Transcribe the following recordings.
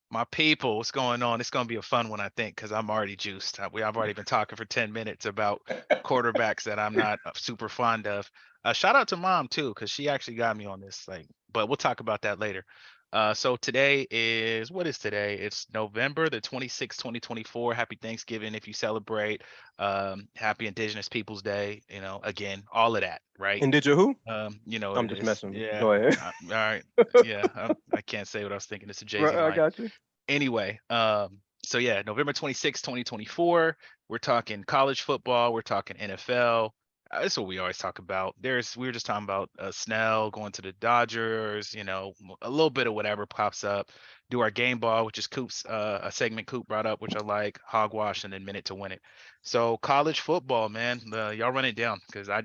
My people, what's going on? It's going to be a fun one, I think, because I'm already juiced. I've already been talking for 10 minutes about quarterbacks that I'm not super fond of. Shout out to mom too, because she actually got me on this. But we'll talk about that later. So today is what is today? It's November the 26th, 2024. Happy Thanksgiving if you celebrate. Happy Indigenous Peoples Day. Again, all of that, right? And did you who? You know what I'm it just is. messing with you. Yeah. Go ahead. All right. Yeah. I can't say what I was thinking. It's a Jay Z Right, I line. got you. Anyway, so yeah, November 26th, 2024. We're talking college football. We're talking NFL. That's what we always talk about. We were just talking about Snell going to the Dodgers. A little bit of whatever pops up. Do our game ball, which is Coop's a segment Coop brought up, which I like. Hogwash and then minute to win it. So college football, man. Y'all run it down because I'm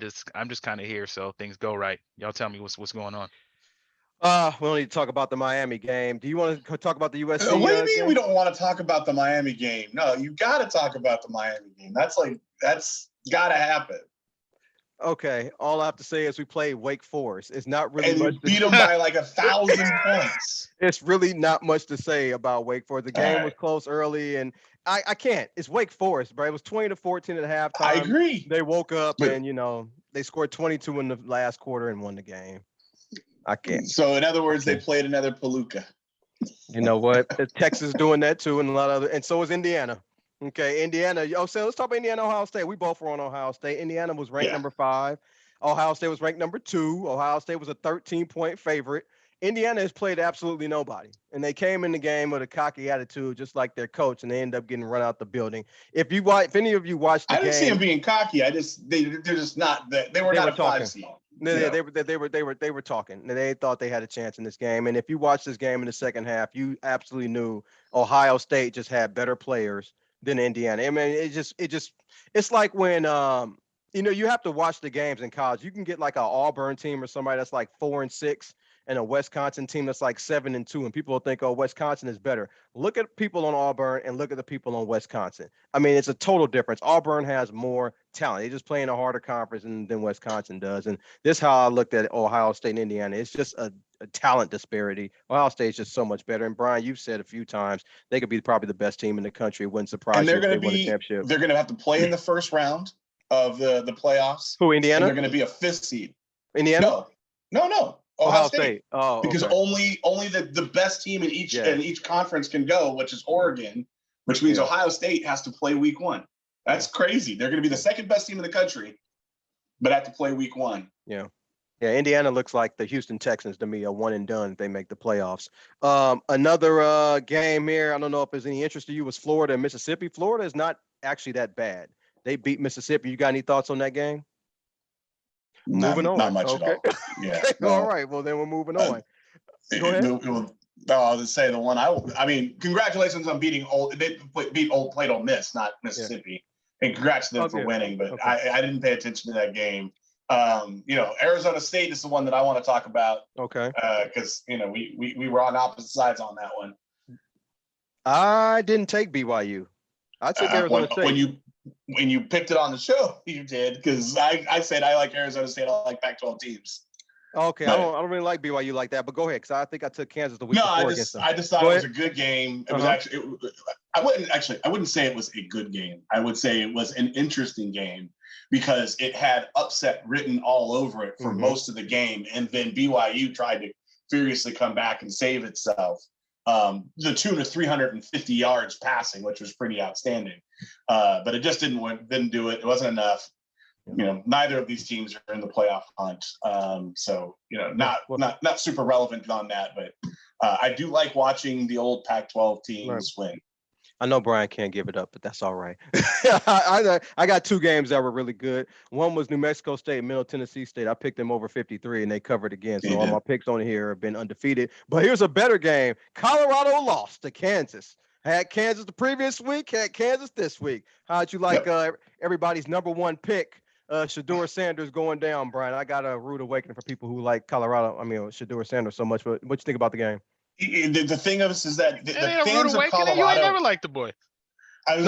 just kind of here, so things go right. Y'all tell me what's going on. We don't need to talk about the Miami game. Do you want to talk about the USC What do you mean we game? don't want to talk about the Miami game? No, you got to talk about the Miami game. That's got to happen. Okay. All I have to say is we played Wake Forest. It's not really And you much. beat them by like 1,000 points. It's really not much to say about Wake Forest. The All game was right. close early, and I can't. It's Wake Forest, bro. It was 20-14 at I halftime. agree. They woke up But and they scored 22 in the last quarter and won the game. I can't. so in other words, they played another Palooka. You know what? Texas doing that too, and a lot of other, and so is Indiana. Okay, Indiana. So let's talk about Indiana, Ohio State. We both were on Ohio State. Indiana was ranked Yeah. number 5. Ohio State was ranked number 2. Ohio State was a 13-point favorite. Indiana has played absolutely nobody, and they came in the game with a cocky attitude, just like their coach, and they end up getting run out the building. If any of you watched the I didn't see them game, being cocky. They're just not that they were not were a 5 talking. seed. They were talking. They thought they had a chance in this game. And if you watch this game in the second half, you absolutely knew Ohio State just had better players than Indiana. I mean, it's like when you have to watch the games in college. You can get like an Auburn team or somebody that's like 4-6 and a Wisconsin team that's like 7-2, and people will think, oh, Wisconsin is better. Look at people on Auburn and look at the people on Wisconsin. I mean, it's a total difference. Auburn has more talent. They just play in a harder conference than Wisconsin does. And this is how I looked at Ohio State and Indiana. It's just a talent disparity. Ohio State is just so much better. And Brian, you've said a few times they could be probably the best team in the country. It wouldn't And surprise you if they win a championship. they're going to have to play in the first round of the playoffs. Who, And Indiana? they're going to be a 5th seed. Indiana? No. Ohio State. Oh, because okay. only the best team in each conference can go, which is Oregon, which means Ohio State has to play week 1. That's crazy. They're going to be the second best team in the country, but have to play week 1. Yeah. Indiana looks like the Houston Texans to me, a one and done if they make the playoffs. Another game here, I don't know if there's any interest to you, was Florida and Mississippi. Florida is not actually that bad. They beat Mississippi. You got any thoughts on that game? Moving on. Not much at all. Yeah. No. All right. Well, then we're moving on. Go ahead. I'll just say the one I mean, congratulations on beating they played Ole Miss, not Mississippi. Yeah. And congrats to them for winning, but I didn't pay attention to that game. Arizona State is the one that I want to talk about. Okay. Because we were on opposite sides on that one. I didn't take BYU. I took Arizona State. When you picked it on the show, you did, because I said I like Arizona State. I like Pac-12 teams. Okay, but I don't really like BYU like that, but go ahead, because I think I took Kansas the week before against them. I just thought it was a good game. It was actually I wouldn't say it was a good game. I would say it was an interesting game because it had upset written all over it for most of the game, and then BYU tried to furiously come back and save itself. The tune of 350 yards passing, which was pretty outstanding. But it just didn't do it. It wasn't enough. Neither of these teams are in the playoff hunt. So, not super relevant on that, but I do like watching the old Pac-12 teams win. I know Brian can't give it up, but that's all right. I got 2 games that were really good. One was New Mexico State, Middle Tennessee State. I picked them over 53, and they covered again. So all my picks on here have been undefeated. But here's a better game. Colorado lost to Kansas. Had Kansas the previous week, had Kansas this week. How'd you like everybody's number 1 pick, Shedeur Sanders, going down, Brian? I got a rude awakening for people who like Shedeur Sanders so much. But what you think about the game? The thing of this is that the fans of Colorado. You ain't never liked the boy. I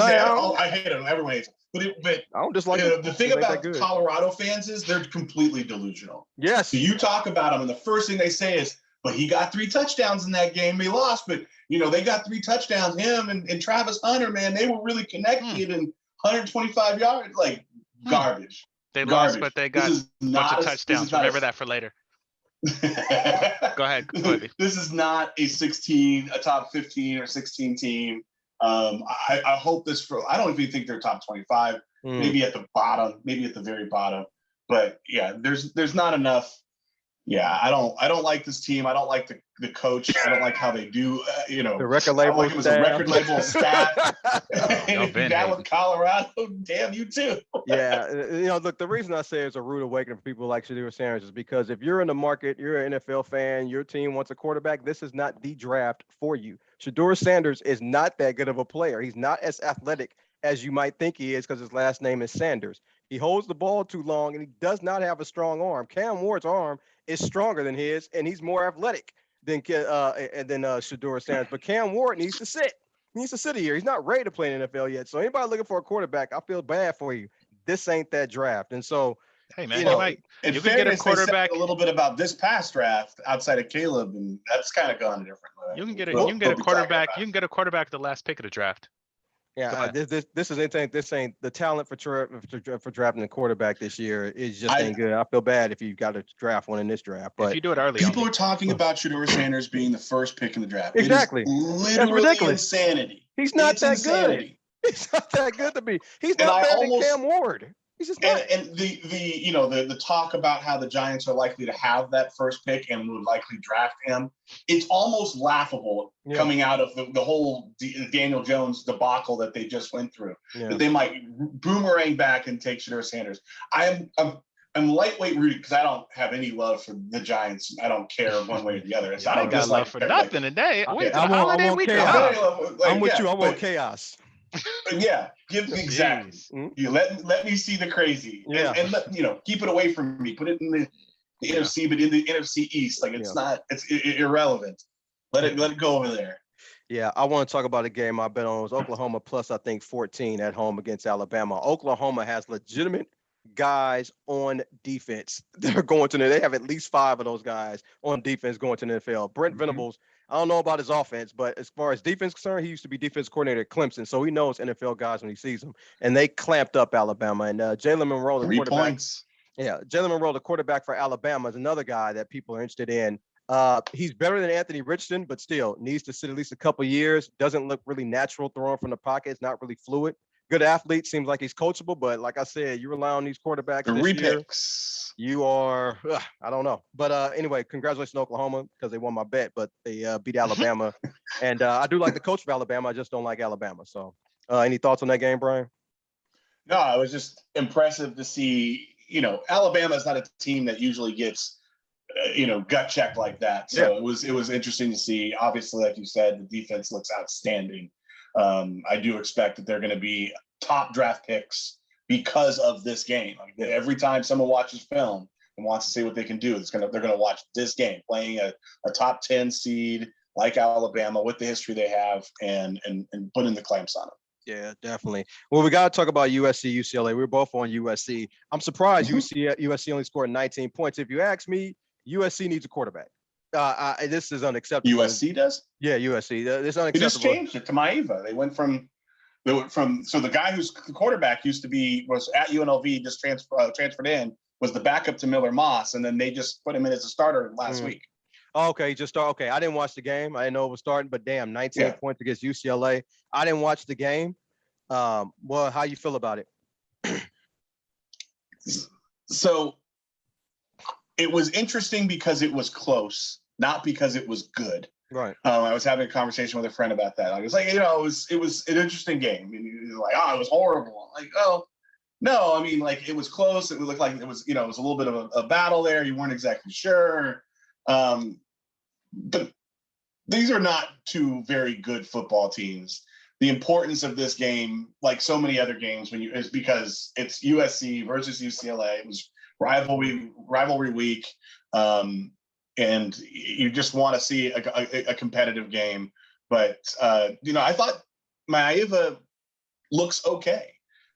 hate him. Everyone hates him. But I don't dislike him. The thing about Colorado fans is they're completely delusional. Yes. So you talk about them, and the first thing they say is, but he got 3 touchdowns in that game. They lost, but they got 3 touchdowns. Him and Travis Hunter, man, they were really connected and 125 yards, like garbage. They garbage. lost, but they got a bunch of touchdowns. Remember that for later. Go ahead. This is not a top 15 or 16 team. I hope I don't even think they're top 25, maybe at the bottom, maybe at the very bottom. But yeah, there's not enough. Yeah, I don't like this team. I don't like the coach. I don't like how they do. The record label. Like it was a record label staff. And if you got with Colorado, damn you too. Yeah, look, the reason I say it's a rude awakening for people like Shedeur Sanders is because if you're in the market, you're an NFL fan, your team wants a quarterback, this is not the draft for you. Shedeur Sanders is not that good of a player. He's not as athletic as you might think he is because his last name is Sanders. He holds the ball too long and he does not have a strong arm. Cam Ward's arm is stronger than his, and he's more athletic than Shedeur Sanders. But Cam Ward needs to sit. He needs to sit a year. He's not ready to play in the NFL yet. So anybody looking for a quarterback, I feel bad for you. This ain't that draft. And so, hey man, you can get a quarterback. A little bit about this past draft outside of Caleb, and that's kind of gone different. You can get a quarterback. You can get a quarterback the last pick of the draft. Yeah, this ain't the talent for drafting a quarterback this year is just ain't good. I feel bad if you got to draft one in this draft, but if you do it early, people are talking about Shedeur Sanders being the first pick in the draft. Exactly, literally ridiculous. Insanity. He's not that good. He's not that good to be. He's not better than Cam Ward. He's just not. And the talk about how the Giants are likely to have that first pick and would likely draft him, it's almost laughable coming out of the whole Daniel Jones debacle that they just went through. That they might boomerang back and take Shedeur Sanders. I'm lightweight rooting because I don't have any love for the Giants. I don't care one way or the other. I don't got love for nothing today. I'm with you. I want chaos. Yeah, exactly. You let me see the crazy. And keep it away from me. Put it in the NFC, but in the NFC East, like it's irrelevant. Let it go over there. Yeah, I want to talk about a game I bet on. It was Oklahoma plus, I think, 14 at home against Alabama. Oklahoma has legitimate guys on defense that are going to they have at least 5 of those guys on defense going to the NFL. Brent Venables, I don't know about his offense, but as far as defense is concerned, he used to be defense coordinator at Clemson, so he knows NFL guys when he sees them. And they clamped up Alabama. And Jalen Monroe, the 3 quarterback. Points. Yeah, Jalen Monroe, the quarterback for Alabama, is another guy that people are interested in. He's better than Anthony Richardson, but still needs to sit at least a couple years. Doesn't look really natural throwing from the pocket. It's not really fluid. Good athlete, seems like he's coachable, but like I said, you rely on these quarterbacks this year. You are, I don't know. But anyway, congratulations to Oklahoma because they won my bet, but they beat Alabama. And I do like the coach of Alabama. I just don't like Alabama. So any thoughts on that game, Brian? No, it was just impressive to see, Alabama is not a team that usually gets, gut checked like that. So it was interesting to see. Obviously, like you said, the defense looks outstanding. I do expect that they're going to be top draft picks because of this game. Like, every time someone watches film and wants to see what they can do, they're going to watch this game, playing a top 10 seed like Alabama with the history they have and putting the clamps on them. Yeah, definitely. Well, we got to talk about USC, UCLA. We're both on USC. I'm surprised USC only scored 19 points. If you ask me, USC needs a quarterback. This is unacceptable. USC does? Yeah, USC. It's unacceptable. They just changed it to Maeva. They went from so the guy who's the quarterback was at UNLV, just transferred in, was the backup to Miller Moss, and then they just put him in as a starter last week. Oh, okay, just start. Okay, I didn't watch the game. I didn't know it was starting, but damn, 19 points against UCLA. I didn't watch the game. Well, how you feel about it? So it was interesting because it was close, not because it was good. Right. I was having a conversation with a friend about that. I was like, it was an interesting game. And he was like, it was horrible. I'm like, oh, no, I mean, like, it was close. It looked like it was a little bit of a battle there. You weren't exactly sure. But these are not 2 very good football teams. The importance of this game, like so many other games, is because it's USC versus UCLA. It was rivalry week. And you just want to see a competitive game. But, I thought Maeva looks okay.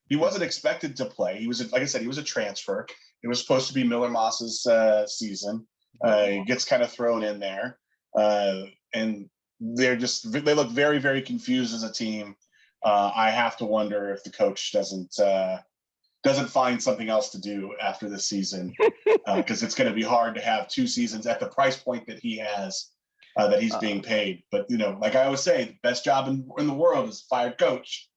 He wasn't expected to play. He was, like I said, he was a transfer. It was supposed to be Miller Moss's season. He gets kind of thrown in there. and they look very, very confused as a team. I have to wonder if the coach doesn't find something else to do after this season, because it's going to be hard to have 2 seasons at the price point that he has, that he's being paid. But, like I always say, the best job in the world is fired coach.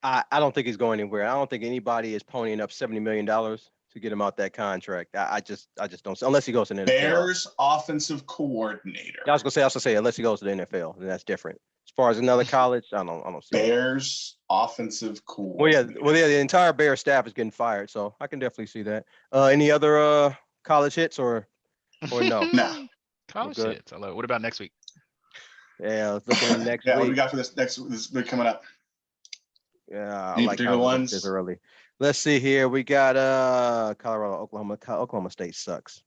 I don't think he's going anywhere. I don't think anybody is ponying up $70 million to get him out that contract. I just don't, unless he goes to the NFL. Bears offensive coordinator. I was gonna say unless he goes to the NFL, then that's different. As far as another college, I don't see Bears offensive coordinator. Well, yeah, the entire Bears staff is getting fired, so I can definitely see that. Any other college hits or no? No. College hits. I love it. What about next week? Yeah, let's look at next week. What do we got for this week coming up? Yeah, Any I like particular ones? This early. Let's see here. We got Colorado, Oklahoma. Oklahoma State sucks.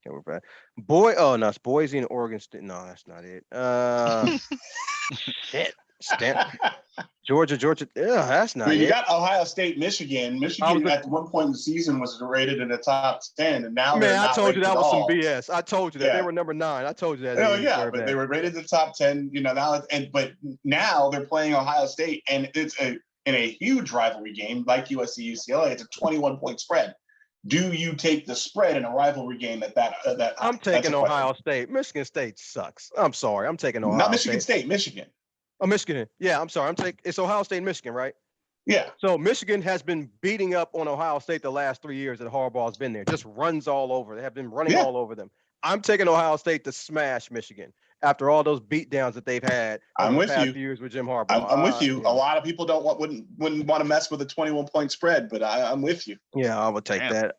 It's Boise and Oregon State. No, that's not it. Shit. Georgia. Yeah, that's not it. You got Ohio State, Michigan. Michigan at one point in the season was rated in the top 10, and now they're not. I told you that was some BS. I told you that they were number 9. I told you that. Oh yeah, but they were rated in the top 10. But now they're playing Ohio State, and it's in a huge rivalry game like USC UCLA. It's a 21-point spread. Do you take the spread in a rivalry game at that? I'm taking Ohio State. Michigan State sucks. I'm sorry. I'm taking Ohio. Not Michigan State. Michigan. Oh, Michigan. Yeah, I'm sorry. It's Ohio State and Michigan, right? Yeah. So Michigan has been beating up on Ohio State the last 3 years that Harbaugh's been there. Just runs all over. They have been running all over them. I'm taking Ohio State to smash Michigan after all those beatdowns that they've had over the past few years with Jim Harbaugh. I'm with you. A lot of people wouldn't want to mess with a 21-point spread, but I'm with you. Yeah, I would take that.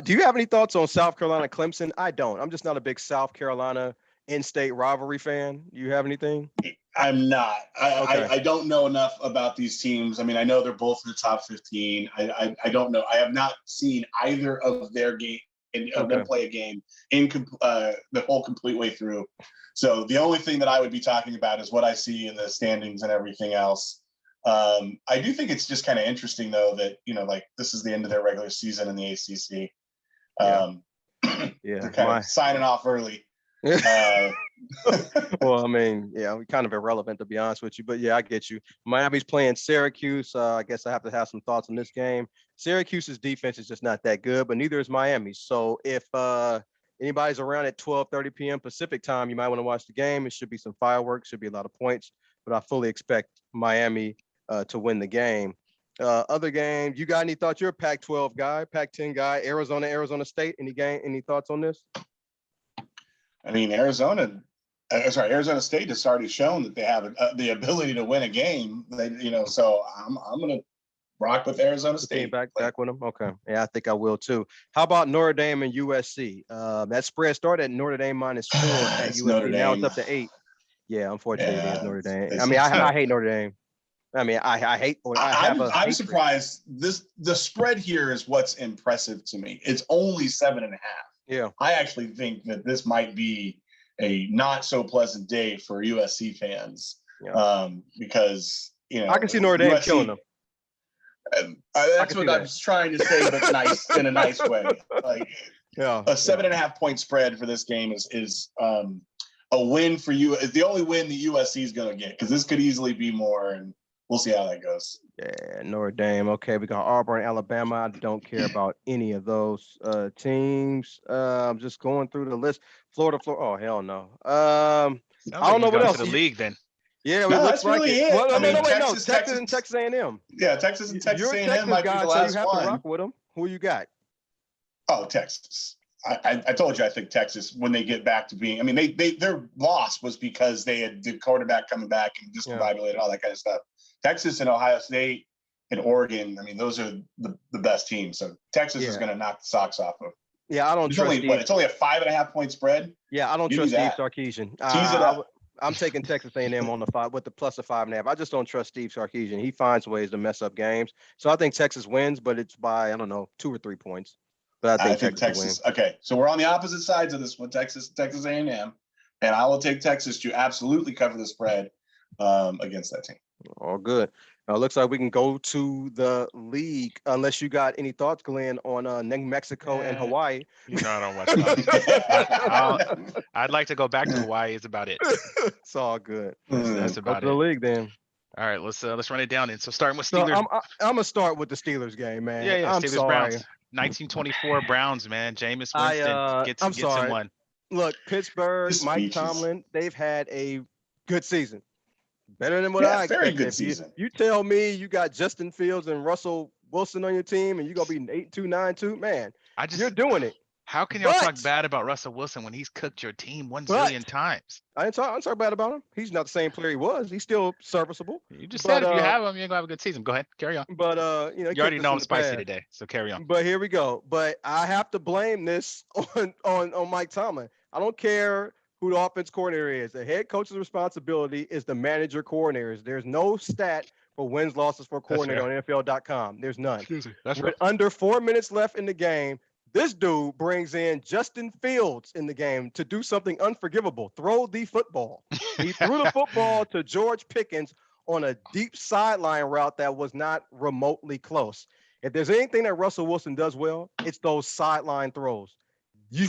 Do you have any thoughts on South Carolina Clemson? I don't. I'm just not a big South Carolina in-state rivalry fan. You have anything? I'm not. I don't know enough about these teams. I mean, I know they're both in the top 15. I don't know. I have not seen either of their game of them play a game in the whole complete way through. So the only thing that I would be talking about is what I see in the standings and everything else. I do think it's just kind of interesting, though, that this is the end of their regular season in the ACC. They're kind of signing off early. Well, I mean, we're kind of irrelevant, to be honest with you, but I get you. Miami's playing Syracuse. I guess I have to have some thoughts on this game. Syracuse's defense is just not that good, but neither is Miami's. So if anybody's around at 12:30 p.m. Pacific time, you might want to watch the game. It should be some fireworks, should be a lot of points, but I fully expect Miami to win the game. Other games, you got any thoughts? You're a Pac-12 guy, Pac-10 guy, Arizona State. Any thoughts on this? I mean, Arizona State has already shown that they have the ability to win a game. So I'm going to rock with Arizona State. Back with them. Okay. Yeah, I think I will too. How about Notre Dame and USC? That spread started at Notre Dame -4 at USC. Now it's up to 8. Yeah, unfortunately, it is Notre Dame. I mean, I hate Notre Dame. I mean, I hate. I'm surprised. The spread here is what's impressive to me. It's only 7.5. Yeah, I actually think that this might be a not so pleasant day for USC fans, because I can see Notre Dame killing them. That's what I was trying to say, but nice in a nice way. Like, a 7.5 point spread for this game is a win for you. It's the only win the USC is going to get, because this could easily be more, and we'll see how that goes. Yeah, Notre Dame. Okay, we got Auburn, Alabama. I don't care about any of those teams. I'm just going through the list. Florida. Oh, hell no. I don't know what else. To the league then. Yeah, that's really it. Well, no. Texas and Texas A&M. Yeah, Texas and Texas A&M might be the last you have one. To rock with them. Who you got? Oh, Texas. I told you I think Texas, when they get back to being, I mean, their loss was because they had the quarterback coming back and discombobulated, all that kind of stuff. Texas and Ohio State and Oregon, I mean, those are the best teams. So Texas is going to knock the socks off of. Yeah, I don't trust Steve. It's only a 5.5 point spread. Yeah, I don't trust Steve Sarkisian. Tease it up. I'm taking Texas A&M on the 5 with the plus of 5.5. I just don't trust Steve Sarkisian. He finds ways to mess up games. So I think Texas wins, but it's by 2 or 3 points. But I think Texas. Okay, so we're on the opposite sides of this one. Texas A&M, and I will take Texas to absolutely cover the spread against that team. All good. Looks like we can go to the league unless you got any thoughts, Glenn, on New Mexico and Hawaii. You know I don't watch college. I'd like to go back to Hawaii. Is about it. It's all good. That's Go about to the it. league then. All right, let's run it down. And so starting with So Steelers. I'm gonna start with the Steelers game, man. Yeah. I'm Steelers sorry. Browns. 1924 Browns, man. Jameis Winston gets I'm him sorry. one. Look, Pittsburgh, Mike Tomlin, they've had a good season. Better than what I expected. Very good season. You tell me you got Justin Fields and Russell Wilson on your team and you're gonna be 8-2, 9-2, man. You're doing it. How can y'all talk bad about Russell Wilson when he's cooked your team 1 zillion times? I didn't talk bad about him. He's not the same player he was. He's still serviceable. You just said if you have him, you're gonna have a good season. Go ahead, carry on. But you already know I'm spicy today, so carry on. But here we go. But I have to blame this on Mike Tomlin. I don't care who the offense coordinator is. The head coach's responsibility is the manager coordinators. There's no stat for wins, losses for coordinator on NFL.com. There's none. That's right. With under 4 minutes left in the game, this dude brings in Justin Fields in the game to do something unforgivable. Throw the football. He threw the football to George Pickens on a deep sideline route that was not remotely close. If there's anything that Russell Wilson does well, it's those sideline throws.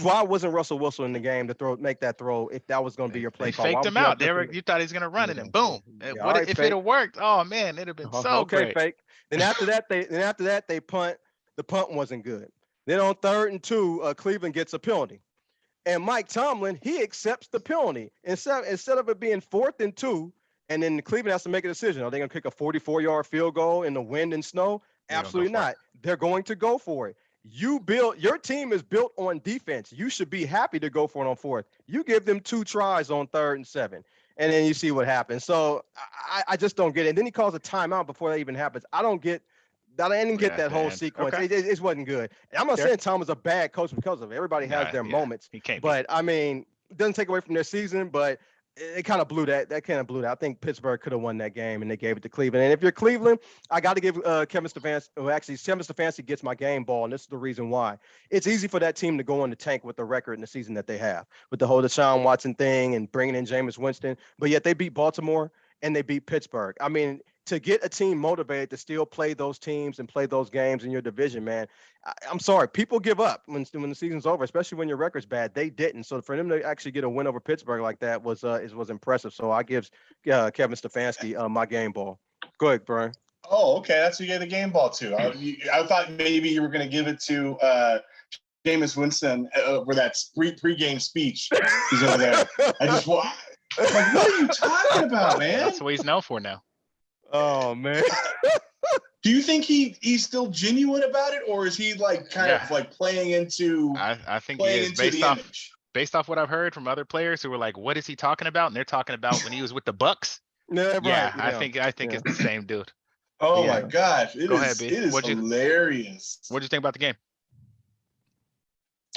Why wasn't Russell Wilson in the game to make that throw if that was going to be your play call? Faked him out. You thought he was going to run it, and boom! If it had worked? Oh man, it'd have been so great. Fake. Then after that, they punt. The punt wasn't good. Then on 3rd and 2, Cleveland gets a penalty, and Mike Tomlin he accepts the penalty instead of it being 4th and 2, and then Cleveland has to make a decision. Are they going to kick a 44-yard field goal in the wind and snow? Absolutely not. They're going to go for it. Your team is built on defense. You should be happy to go for it on 4th. You give them 2 tries on 3rd and 7, and then you see what happens. So I just don't get it. And then he calls a timeout before that even happens. I didn't get that whole sequence. Okay. It wasn't good. And I'm not saying Tom is a bad coach because of it. Everybody has their moments. He can't. But I mean, it doesn't take away from their season, but it kind of blew that. That kind of blew that. I think Pittsburgh could have won that game, and they gave it to Cleveland. And if you're Cleveland, I got to give Kevin Stefanski. Well, actually, Kevin Stefanski gets my game ball, and this is the reason why. It's easy for that team to go in the tank with the record in the season that they have, with the whole Deshaun Watson thing and bringing in Jameis Winston. But yet they beat Baltimore and they beat Pittsburgh. I mean, to get a team motivated to still play those teams and play those games in your division, man, I'm sorry. People give up when the season's over, especially when your record's bad. They didn't. So for them to actually get a win over Pittsburgh like that was impressive. So I give Kevin Stefanski my game ball. Go ahead, Brian. Oh, okay. That's who you gave the game ball to. I thought maybe you were going to give it to Jameis Winston where that pre-game speech. He's over there. Like, what are you talking about, man? That's what he's known for now. Oh man. Do you think he's still genuine about it, or is he like kind of like playing into? I think he is based off what I've heard from other players who were like, "What is he talking about?" And they're talking about when he was with the Bucks. Yeah, I think it's the same dude. Oh my gosh, it is hilarious. What'd you think about the game?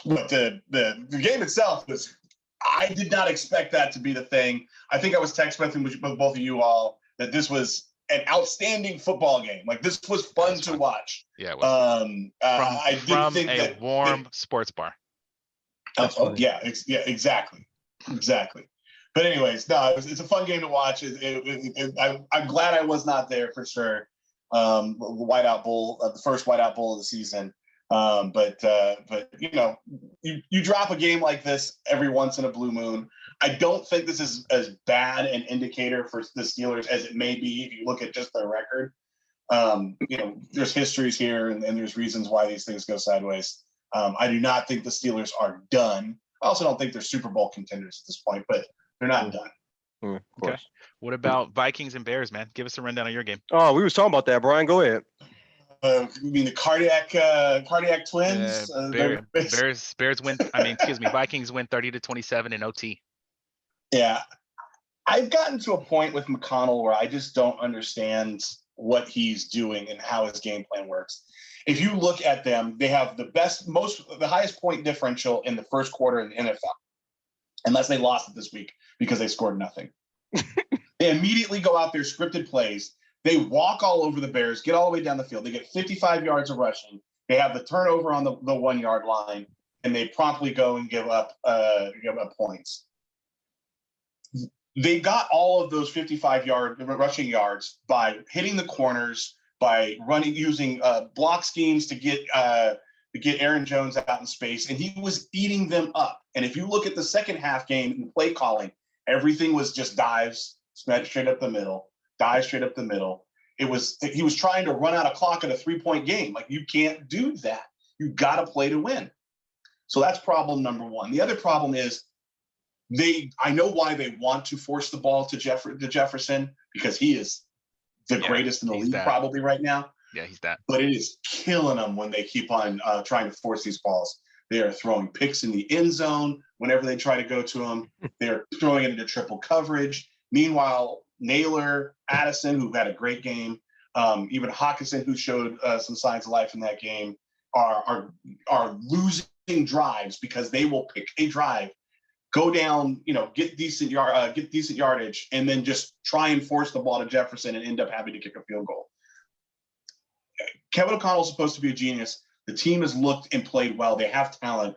But the game itself was. I did not expect that to be the thing. I think I was text messaging with both of you all that this was an outstanding football game. Like this was fun to watch. Yeah, it was. I did think a warm sports bar. Yeah, exactly. But anyways, no, it's a fun game to watch. I'm glad I was not there for sure. The Whiteout Bowl, the first Whiteout Bowl of the season. But you know, you drop a game like this every once in a blue moon. I don't think this is as bad an indicator for the Steelers as it may be if you look at just their record. You know, there's histories here and there's reasons why these things go sideways. I do not think the Steelers are done. I also don't think they're Super Bowl contenders at this point, but they're not done. Okay. What about Vikings and Bears, man? Give us a rundown of your game. Oh, we was talking about that, Brian. Go ahead. You mean the cardiac twins? Bears win. Vikings win 30-27 in OT. Yeah, I've gotten to a point with McConnell where I just don't understand what he's doing and how his game plan works. If you look at them, they have the highest point differential in the first quarter in the NFL, unless they lost it this week because they scored nothing. They immediately go out there, scripted plays. They walk all over the Bears, get all the way down the field. They get 55 yards of rushing. They have the turnover on the 1 yard line, and they promptly go and give up points. They got all of those 55-yard rushing yards by hitting the corners, by using block schemes to get Aaron Jones out in space, and he was eating them up. And if you look at the second half game and play calling, everything was just dives, straight up the middle, dives straight up the middle. He was trying to run out of clock in a 3-point game. Like, you can't do that. You got to play to win. So that's problem number one. The other problem is I know why they want to force the ball to Jefferson, because he is the greatest in the league probably right now. Yeah, he's that. But it is killing them when they keep on trying to force these balls. They are throwing picks in the end zone whenever they try to go to him. They're throwing it into triple coverage. Meanwhile, Naylor, Addison, who had a great game, even Hawkinson, who showed some signs of life in that game, are losing drives because they will pick a drive, go down, get decent yardage, and then just try and force the ball to Jefferson and end up having to kick a field goal. Kevin O'Connell's supposed to be a genius. The team has looked and played well. They have talent,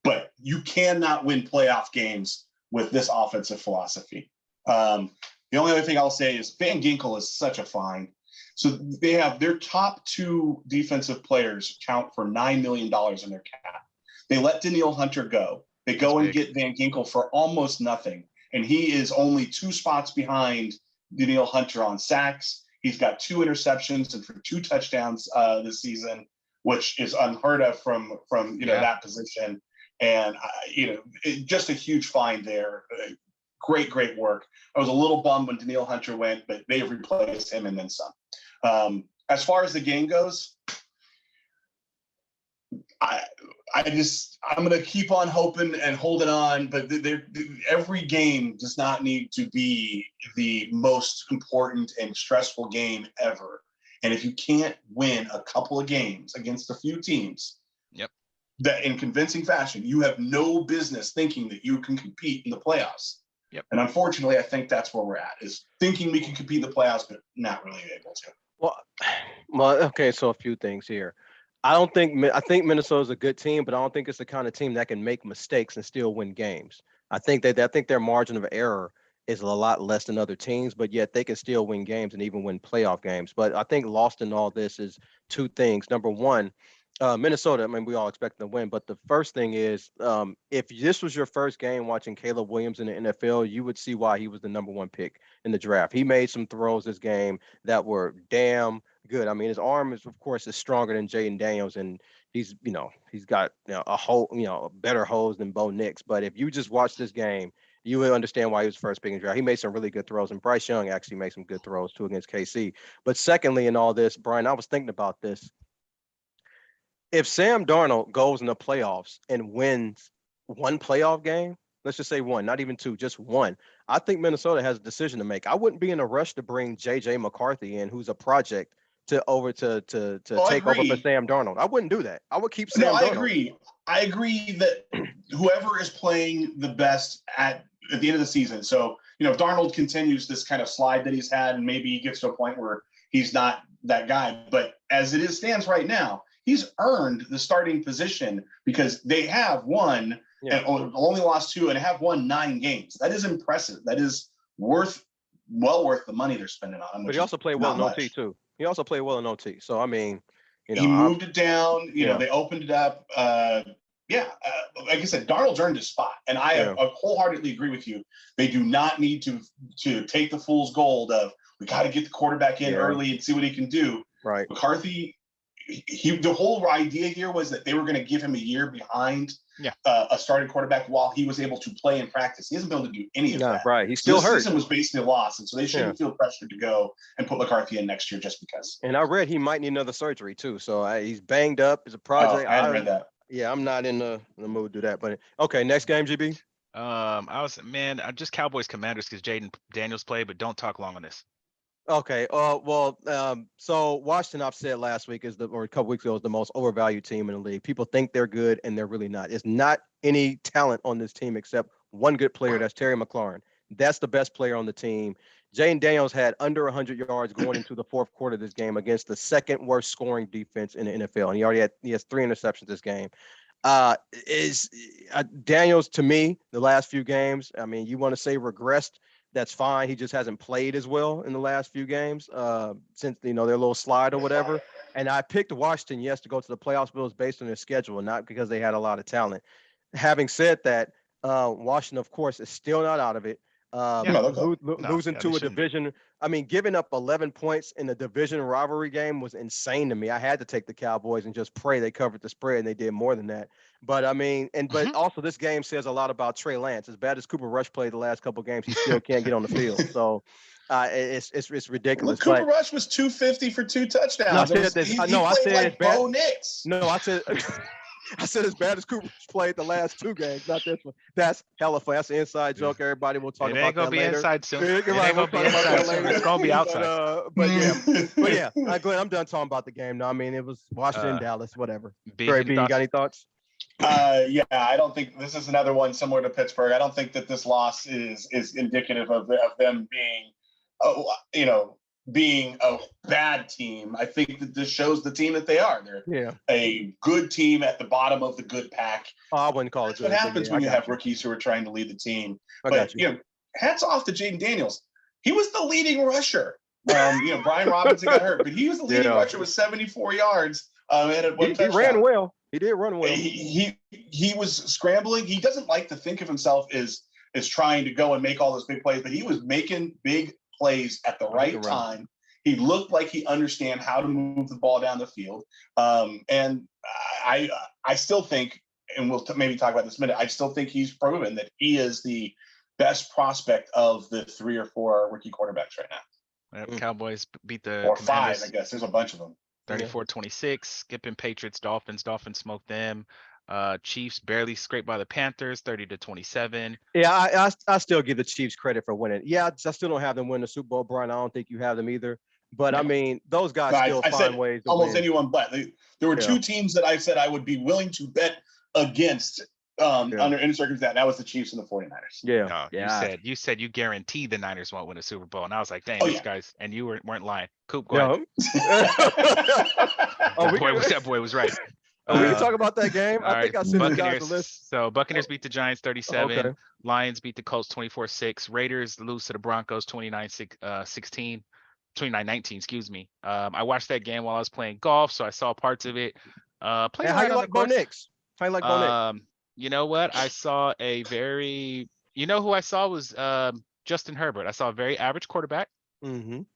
but you cannot win playoff games with this offensive philosophy. The only other thing I'll say is Van Ginkel is such a find. So they have their top two defensive players count for $9 million in their cap. They let Danielle Hunter go. They go and get Van Ginkel for almost nothing. And he is only 2 spots behind Danielle Hunter on sacks. He's got 2 interceptions and for 2 touchdowns this season, which is unheard of from that position. And just a huge find there. Great work. I was a little bummed when Danielle Hunter went, but they have replaced him and then some. As far as the game goes, I'm going to keep on hoping and holding on, but every game does not need to be the most important and stressful game ever. And if you can't win a couple of games against a few teams, that in convincing fashion, you have no business thinking that you can compete in the playoffs. And unfortunately, I think that's where we're at, is thinking we can compete in the playoffs, but not really able to. Well, okay, so a few things here. I think Minnesota's a good team, but I don't think it's the kind of team that can make mistakes and still win games. I think their margin of error is a lot less than other teams, but yet they can still win games and even win playoff games. But I think lost in all this is 2 things. Number one, Minnesota, I mean, we all expect them to win, but the first thing is, if this was your first game watching Caleb Williams in the NFL, you would see why he was the number 1 pick in the draft. He made some throws this game that were damn good. I mean, his arm is, of course, is stronger than Jaden Daniels, and he's got a better hose than Bo Nix. But if you just watch this game, you would understand why he was first pick in the draft. He made some really good throws, and Bryce Young actually made some good throws too against KC. But secondly, in all this, Brian, I was thinking about this. If Sam Darnold goes in the playoffs and wins 1 playoff game, let's just say 1, not even 2, just 1, I think Minnesota has a decision to make. I wouldn't be in a rush to bring J.J. McCarthy in, who's a project, to take over for Sam Darnold. I wouldn't do that. I would keep Sam Darnold. I agree that whoever is playing the best at the end of the season. So, if Darnold continues this kind of slide that he's had, and maybe he gets to a point where he's not that guy, but as it stands right now, he's earned the starting position because they have won and only lost 2 and have won 9 games. That is impressive. That is well worth the money they're spending on him. But he also played well in OT too. He also played well in OT. So, I mean, he moved it down. They opened it up. Like I said, Darnold's earned his spot. And I wholeheartedly agree with you. They do not need to take the fool's gold of, we got to get the quarterback in early and see what he can do. Right. McCarthy, the whole idea here was that they were going to give him a year behind a starting quarterback while he was able to play in practice. He hasn't been able to do any of that. Right. He's still hurt. This season was basically a loss, and so they shouldn't feel pressured to go and put McCarthy in next year just because. And I read he might need another surgery too. So he's banged up. It's a project. I hadn't read that. Yeah, I'm not in the mood to do that. But okay, next game, GB. I'm just Cowboys Commanders because Jaden Daniels played, but don't talk long on this. Okay. So Washington, I've said last week or a couple weeks ago, is the most overvalued team in the league. People think they're good and they're really not. It's not any talent on this team except one good player. That's Terry McLaurin. That's the best player on the team. Jaden Daniels had under 100 yards going into the 4th quarter of this game against the 2nd worst scoring defense in the NFL. And he has 3 interceptions this game. Is Daniels, to me, the last few games, I mean, you want to say regressed, that's fine. He just hasn't played as well in the last few games since, their little slide or whatever. And I picked Washington, yes, to go to the playoffs, but it was based on their schedule, not because they had a lot of talent. Having said that, Washington, of course, is still not out of it. Losing to a division. I mean, giving up 11 points in a division rivalry game was insane to me. I had to take the Cowboys and just pray they covered the spread, and they did more than that. But I mean, but also this game says a lot about Trey Lance. As bad as Cooper Rush played the last couple of games, he still can't get on the field. So it's ridiculous. Well, Cooper Rush was 250 for 2 touchdowns. No, I said like Bo Nix. No, I said. I said as bad as Cooper played the last 2 games, not this one. That's hella funny. That's an inside joke. Everybody will talk about that later. It ain't gonna be inside soon. It ain't gonna be inside soon. It's gonna be outside. But yeah, Glenn, I'm done talking about the game now. I mean, it was Washington, Dallas, whatever. Barry B, you got any thoughts? Yeah, I don't think this is another one similar to Pittsburgh. I don't think that this loss is indicative of them being a bad team. I think that this shows the team that they are. They're a good team at the bottom of the good pack. I wouldn't call it good. What happens when you have rookies who are trying to lead the team? But hats off to Jaden Daniels. He was the leading rusher. Brian Robinson got hurt, but he was the leading rusher with 74 yards. He ran well. He did run well. He was scrambling. He doesn't like to think of himself as trying to go and make all those big plays, but he was making big plays at the right time. He looked like he understand how to move the ball down the field. And I still think, and we'll maybe talk about this in a minute, I still think he's proven that he is the best prospect of the 3 or 4 rookie quarterbacks right now. Cowboys beat the or 5, I guess. There's a bunch of them. 34-26, skipping Patriots, Dolphins smoked them. Chiefs barely scraped by the Panthers, 30-27. Yeah, I still give the Chiefs credit for winning. Yeah, I still don't have them win the Super Bowl, Brian. I don't think you have them either. But I mean, those guys still find ways to almost win. Anyone but. There were 2 teams that I said I would be willing to bet against under any circumstance. That was the Chiefs and the 49ers. You said you guarantee the Niners won't win a Super Bowl, and I was like, dang, these guys, and you weren't lying. Coop, go ahead. That boy was right. We can talk about that game. I think I sent you guys the list. So Buccaneers beat the Giants 37. Okay. Lions beat the Colts 24-6. Raiders lose to the Broncos 29-19, excuse me. I watched that game while I was playing golf, so I saw parts of it. How you like Bo Nix? How you like Bo Nix? You know what? I saw who I saw was Justin Herbert. I saw a very average quarterback.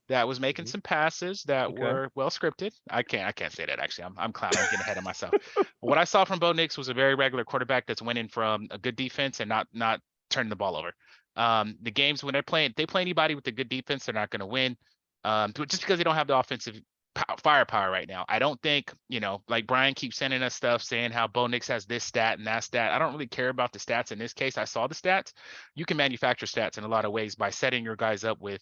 That was making some passes that were well scripted. I can't say that actually. I'm getting ahead of myself. What I saw from Bo Nix was a very regular quarterback that's winning from a good defense and not turning the ball over. The games when they play anybody with a good defense, they're not going to win. Just because they don't have the offensive firepower right now. I don't think, like Brian keeps sending us stuff saying how Bo Nix has this stat and that stat. I don't really care about the stats in this case. I saw the stats. You can manufacture stats in a lot of ways by setting your guys up with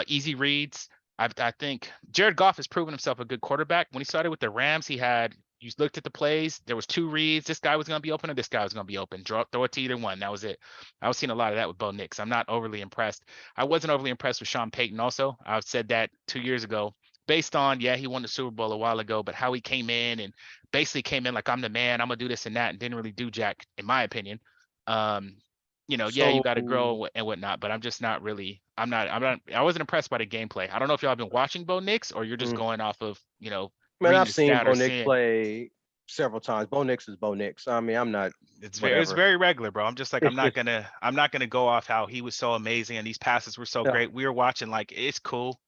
easy reads. I think Jared Goff has proven himself a good quarterback. When he started with the Rams, you looked at the plays, there was 2 reads. This guy was going to be open or this guy was going to be open. Throw it to either one. That was it. I was seeing a lot of that with Bo Nix. I'm not overly impressed. I wasn't overly impressed with Sean Payton also. I said that 2 years ago based on, he won the Super Bowl a while ago, but how he came in and basically came in like, I'm the man, I'm going to do this and that, and didn't really do jack, in my opinion. You got to grow and whatnot, but I'm just not really, I wasn't impressed by the gameplay. I don't know if y'all have been watching Bo Nix or you're just going off of, Man, I've seen Bo Nix play several times. Bo Nix is Bo Nix. I mean, I'm not. It's very regular, bro. I'm just like, I'm not gonna go off how he was so amazing and these passes were so great. We were watching like it's cool.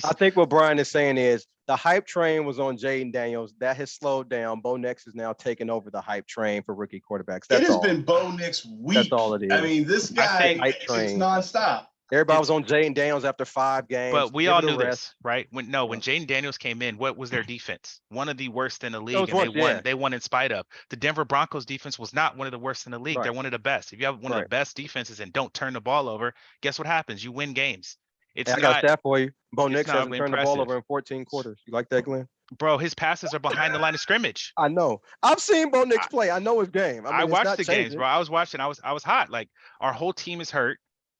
I think what Brian is saying is the hype train was on Jaden Daniels. That has slowed down. Bo Nix is now taking over the hype train for rookie quarterbacks. It has been Bo Nix week. That's all it is. I mean, this guy, it's nonstop. Everybody was on Jaden Daniels after 5 games. But we all knew this, right? When Jaden Daniels came in, what was their defense? One of the worst in the league, and they won in spite of. The Denver Broncos defense was not one of the worst in the league. They're one of the best. If you have one of the best defenses and don't turn the ball over, guess what happens? You win games. I got a stat for you. Bo Nix hasn't turned the ball over in 14 quarters. You like that, Glenn? Bro, his passes are behind the line of scrimmage. I know. I've seen Bo Nix play. I know his game. I watched the games, bro. I was watching. I was hot. Like, our whole team is hurt.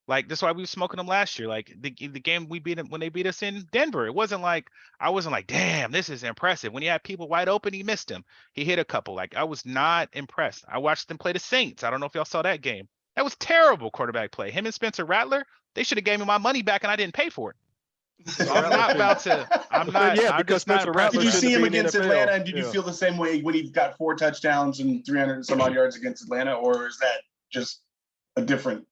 Like that's why we were smoking them last year. Like the game we beat them when they beat us in Denver. It wasn't like I wasn't like, damn, this is impressive. When he had people wide open, he missed them. He hit a couple. Like I was not impressed. I watched them play the Saints. I don't know if y'all saw that game. That was terrible quarterback play. Him and Spencer Rattler, they should have gave me my money back and I didn't pay for it. So I'm not about to. I'm not. Yeah, I'm because just not Spencer impressed. Did you Rattler see him shouldn't be in the against NFL. Atlanta? And did you Yeah. feel the same way when he got 4 touchdowns and 300 some odd yards against Atlanta, or is that just a different?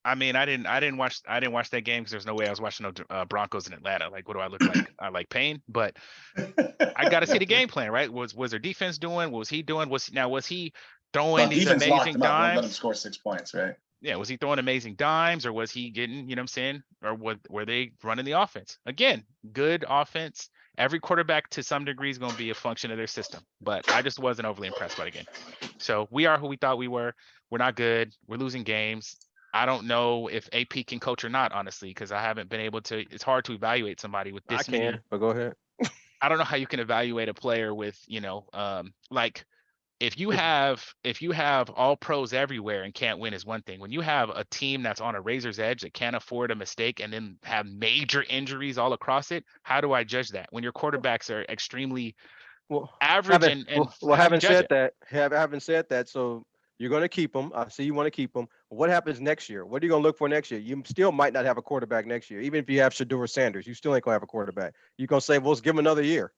I mean, I didn't watch that game because there's no way I was watching no Broncos in Atlanta. Like, what do I look like? I like pain, but I got to see the game plan, right? Was their defense doing? What was he doing? Was he throwing Well, these defense locked amazing him up. Won't let him dimes? score 6 points, right? Yeah, was he throwing amazing dimes, or was he getting, you know what I'm saying, or were they running the offense? Again, good offense. Every quarterback to some degree is going to be a function of their system, but I just wasn't overly impressed by the game. So we are who we thought we were. We're not good. We're losing games. I don't know if AP can coach or not, honestly, because I haven't been able to. It's hard to evaluate somebody with I this can, many. but go ahead. I don't know how you can evaluate a player with, like if you have all pros everywhere and can't win is one thing. When you have a team that's on a razor's edge that can't afford a mistake and then have major injuries all across it, how do I judge that? When your quarterbacks are extremely Well, average and how do you judge it? having said that, so you're going to keep them. I see you want to keep them. What happens next year? What are you going to look for next year? You still might not have a quarterback next year. Even if you have Shedeur Sanders, you still ain't going to have a quarterback. You're going to say, well, let's give him another year.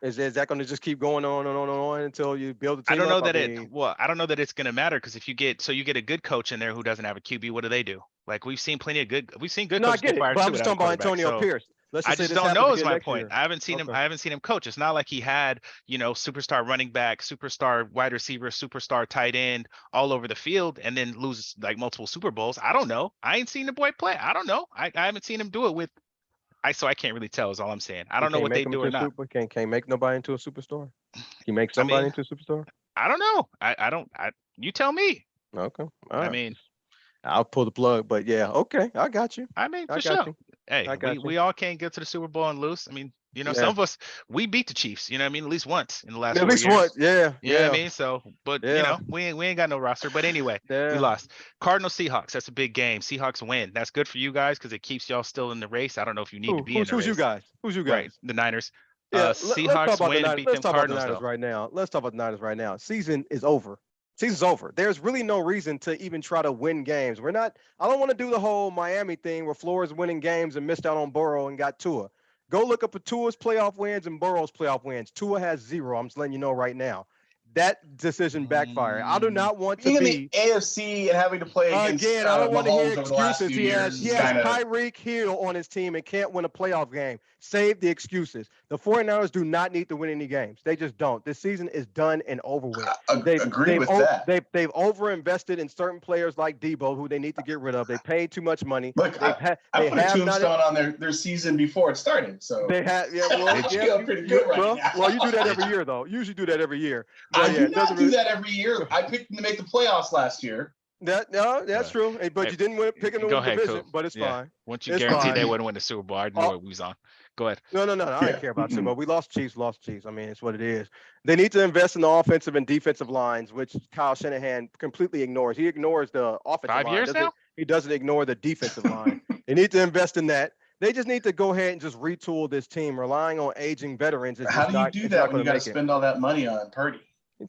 Is that going to just keep going on and on and on until you build the team I don't know up? that I mean, I don't know that it's going to matter because if you get a good coach in there who doesn't have a QB, what do? Like we've seen good no, I coaches get get it. fired But too I'm just without a talking about quarterback. Antonio So Pierce. Let's I just say just this don't happens know is again my next point. year. I haven't seen him. Okay. I haven't seen him coach. It's not like he had, superstar running back, superstar wide receiver, superstar tight end all over the field and then lose like multiple Super Bowls. I don't know. I ain't seen the boy play. I don't know. I haven't seen him do it with. So I can't really tell is all I'm saying. I You don't know can't what make they him do into or a not. super. Can't make nobody into a superstar. Can you make I somebody mean, into a superstar? I don't know. I don't. You tell me. Okay. All I right. mean, I'll pull the plug, but yeah, okay. I got you. for I got sure. you. Hey, I got you. we all can't get to the Super Bowl and lose. I mean, some Yeah. of us we beat the Chiefs. You know what I mean? At least once in the last At 4 least years. once. Yeah. You know what I Yeah. mean? So, but Yeah. we ain't got no roster. But anyway, we Yeah. lost. Cardinals Seahawks. That's a big game. Seahawks win. That's good for you guys because it keeps y'all still in the race. I don't know if you need to be in the Who's you race. guys? Who's you Right, guys? the Niners. Yeah. Let's talk Seahawks about the win and Niners. beat Let's them talk about the Cardinals Niners though. right now. Let's talk about the Niners right now. Season is over. Season's over. There's really no reason to even try to win games. I don't want to do the whole Miami thing where Flores winning games and missed out on Burrow and got Tua. Go look up at Tua's playoff wins and Burrow's playoff wins. Tua has 0. I'm just letting you know right now. That decision backfired. I do not want Being to in be the AFC and having to play against again. I don't want to hear Mahomes over the last excuses. few years He is has kind of Tyreek Hill on his team and can't win a playoff game. Save the excuses. The 49ers do not need to win any games. They just don't. This season is done and over with. agreed with that. They've overinvested in certain players like Debo, who they need to get rid of. They paid too much money. Look, I put a tombstone on their season before it started, so They have, yeah. Well, I feel pretty good right now. Well, you do that every year, though. You usually do that every year. But I yeah, do it doesn't not do really- that every year. I picked them to make the playoffs last year. That's true. But you didn't pick them to Go win the ahead, division. Coop. But it's Yeah. fine. Once you It's guarantee fine. they wouldn't win the Super Bowl, I knew what we was on. Go ahead. No. I don't care about Super Bowl. We lost Chiefs. I mean, it's what it is. They need to invest in the offensive and defensive lines, which Kyle Shanahan completely ignores. He ignores the offensive 5 line. years now? He doesn't ignore the defensive line. They need to invest in that. They just need to go ahead and just retool this team. Relying on aging veterans is How just do you not. do It's that not when you going to got to make it. spend all that money on Purdy?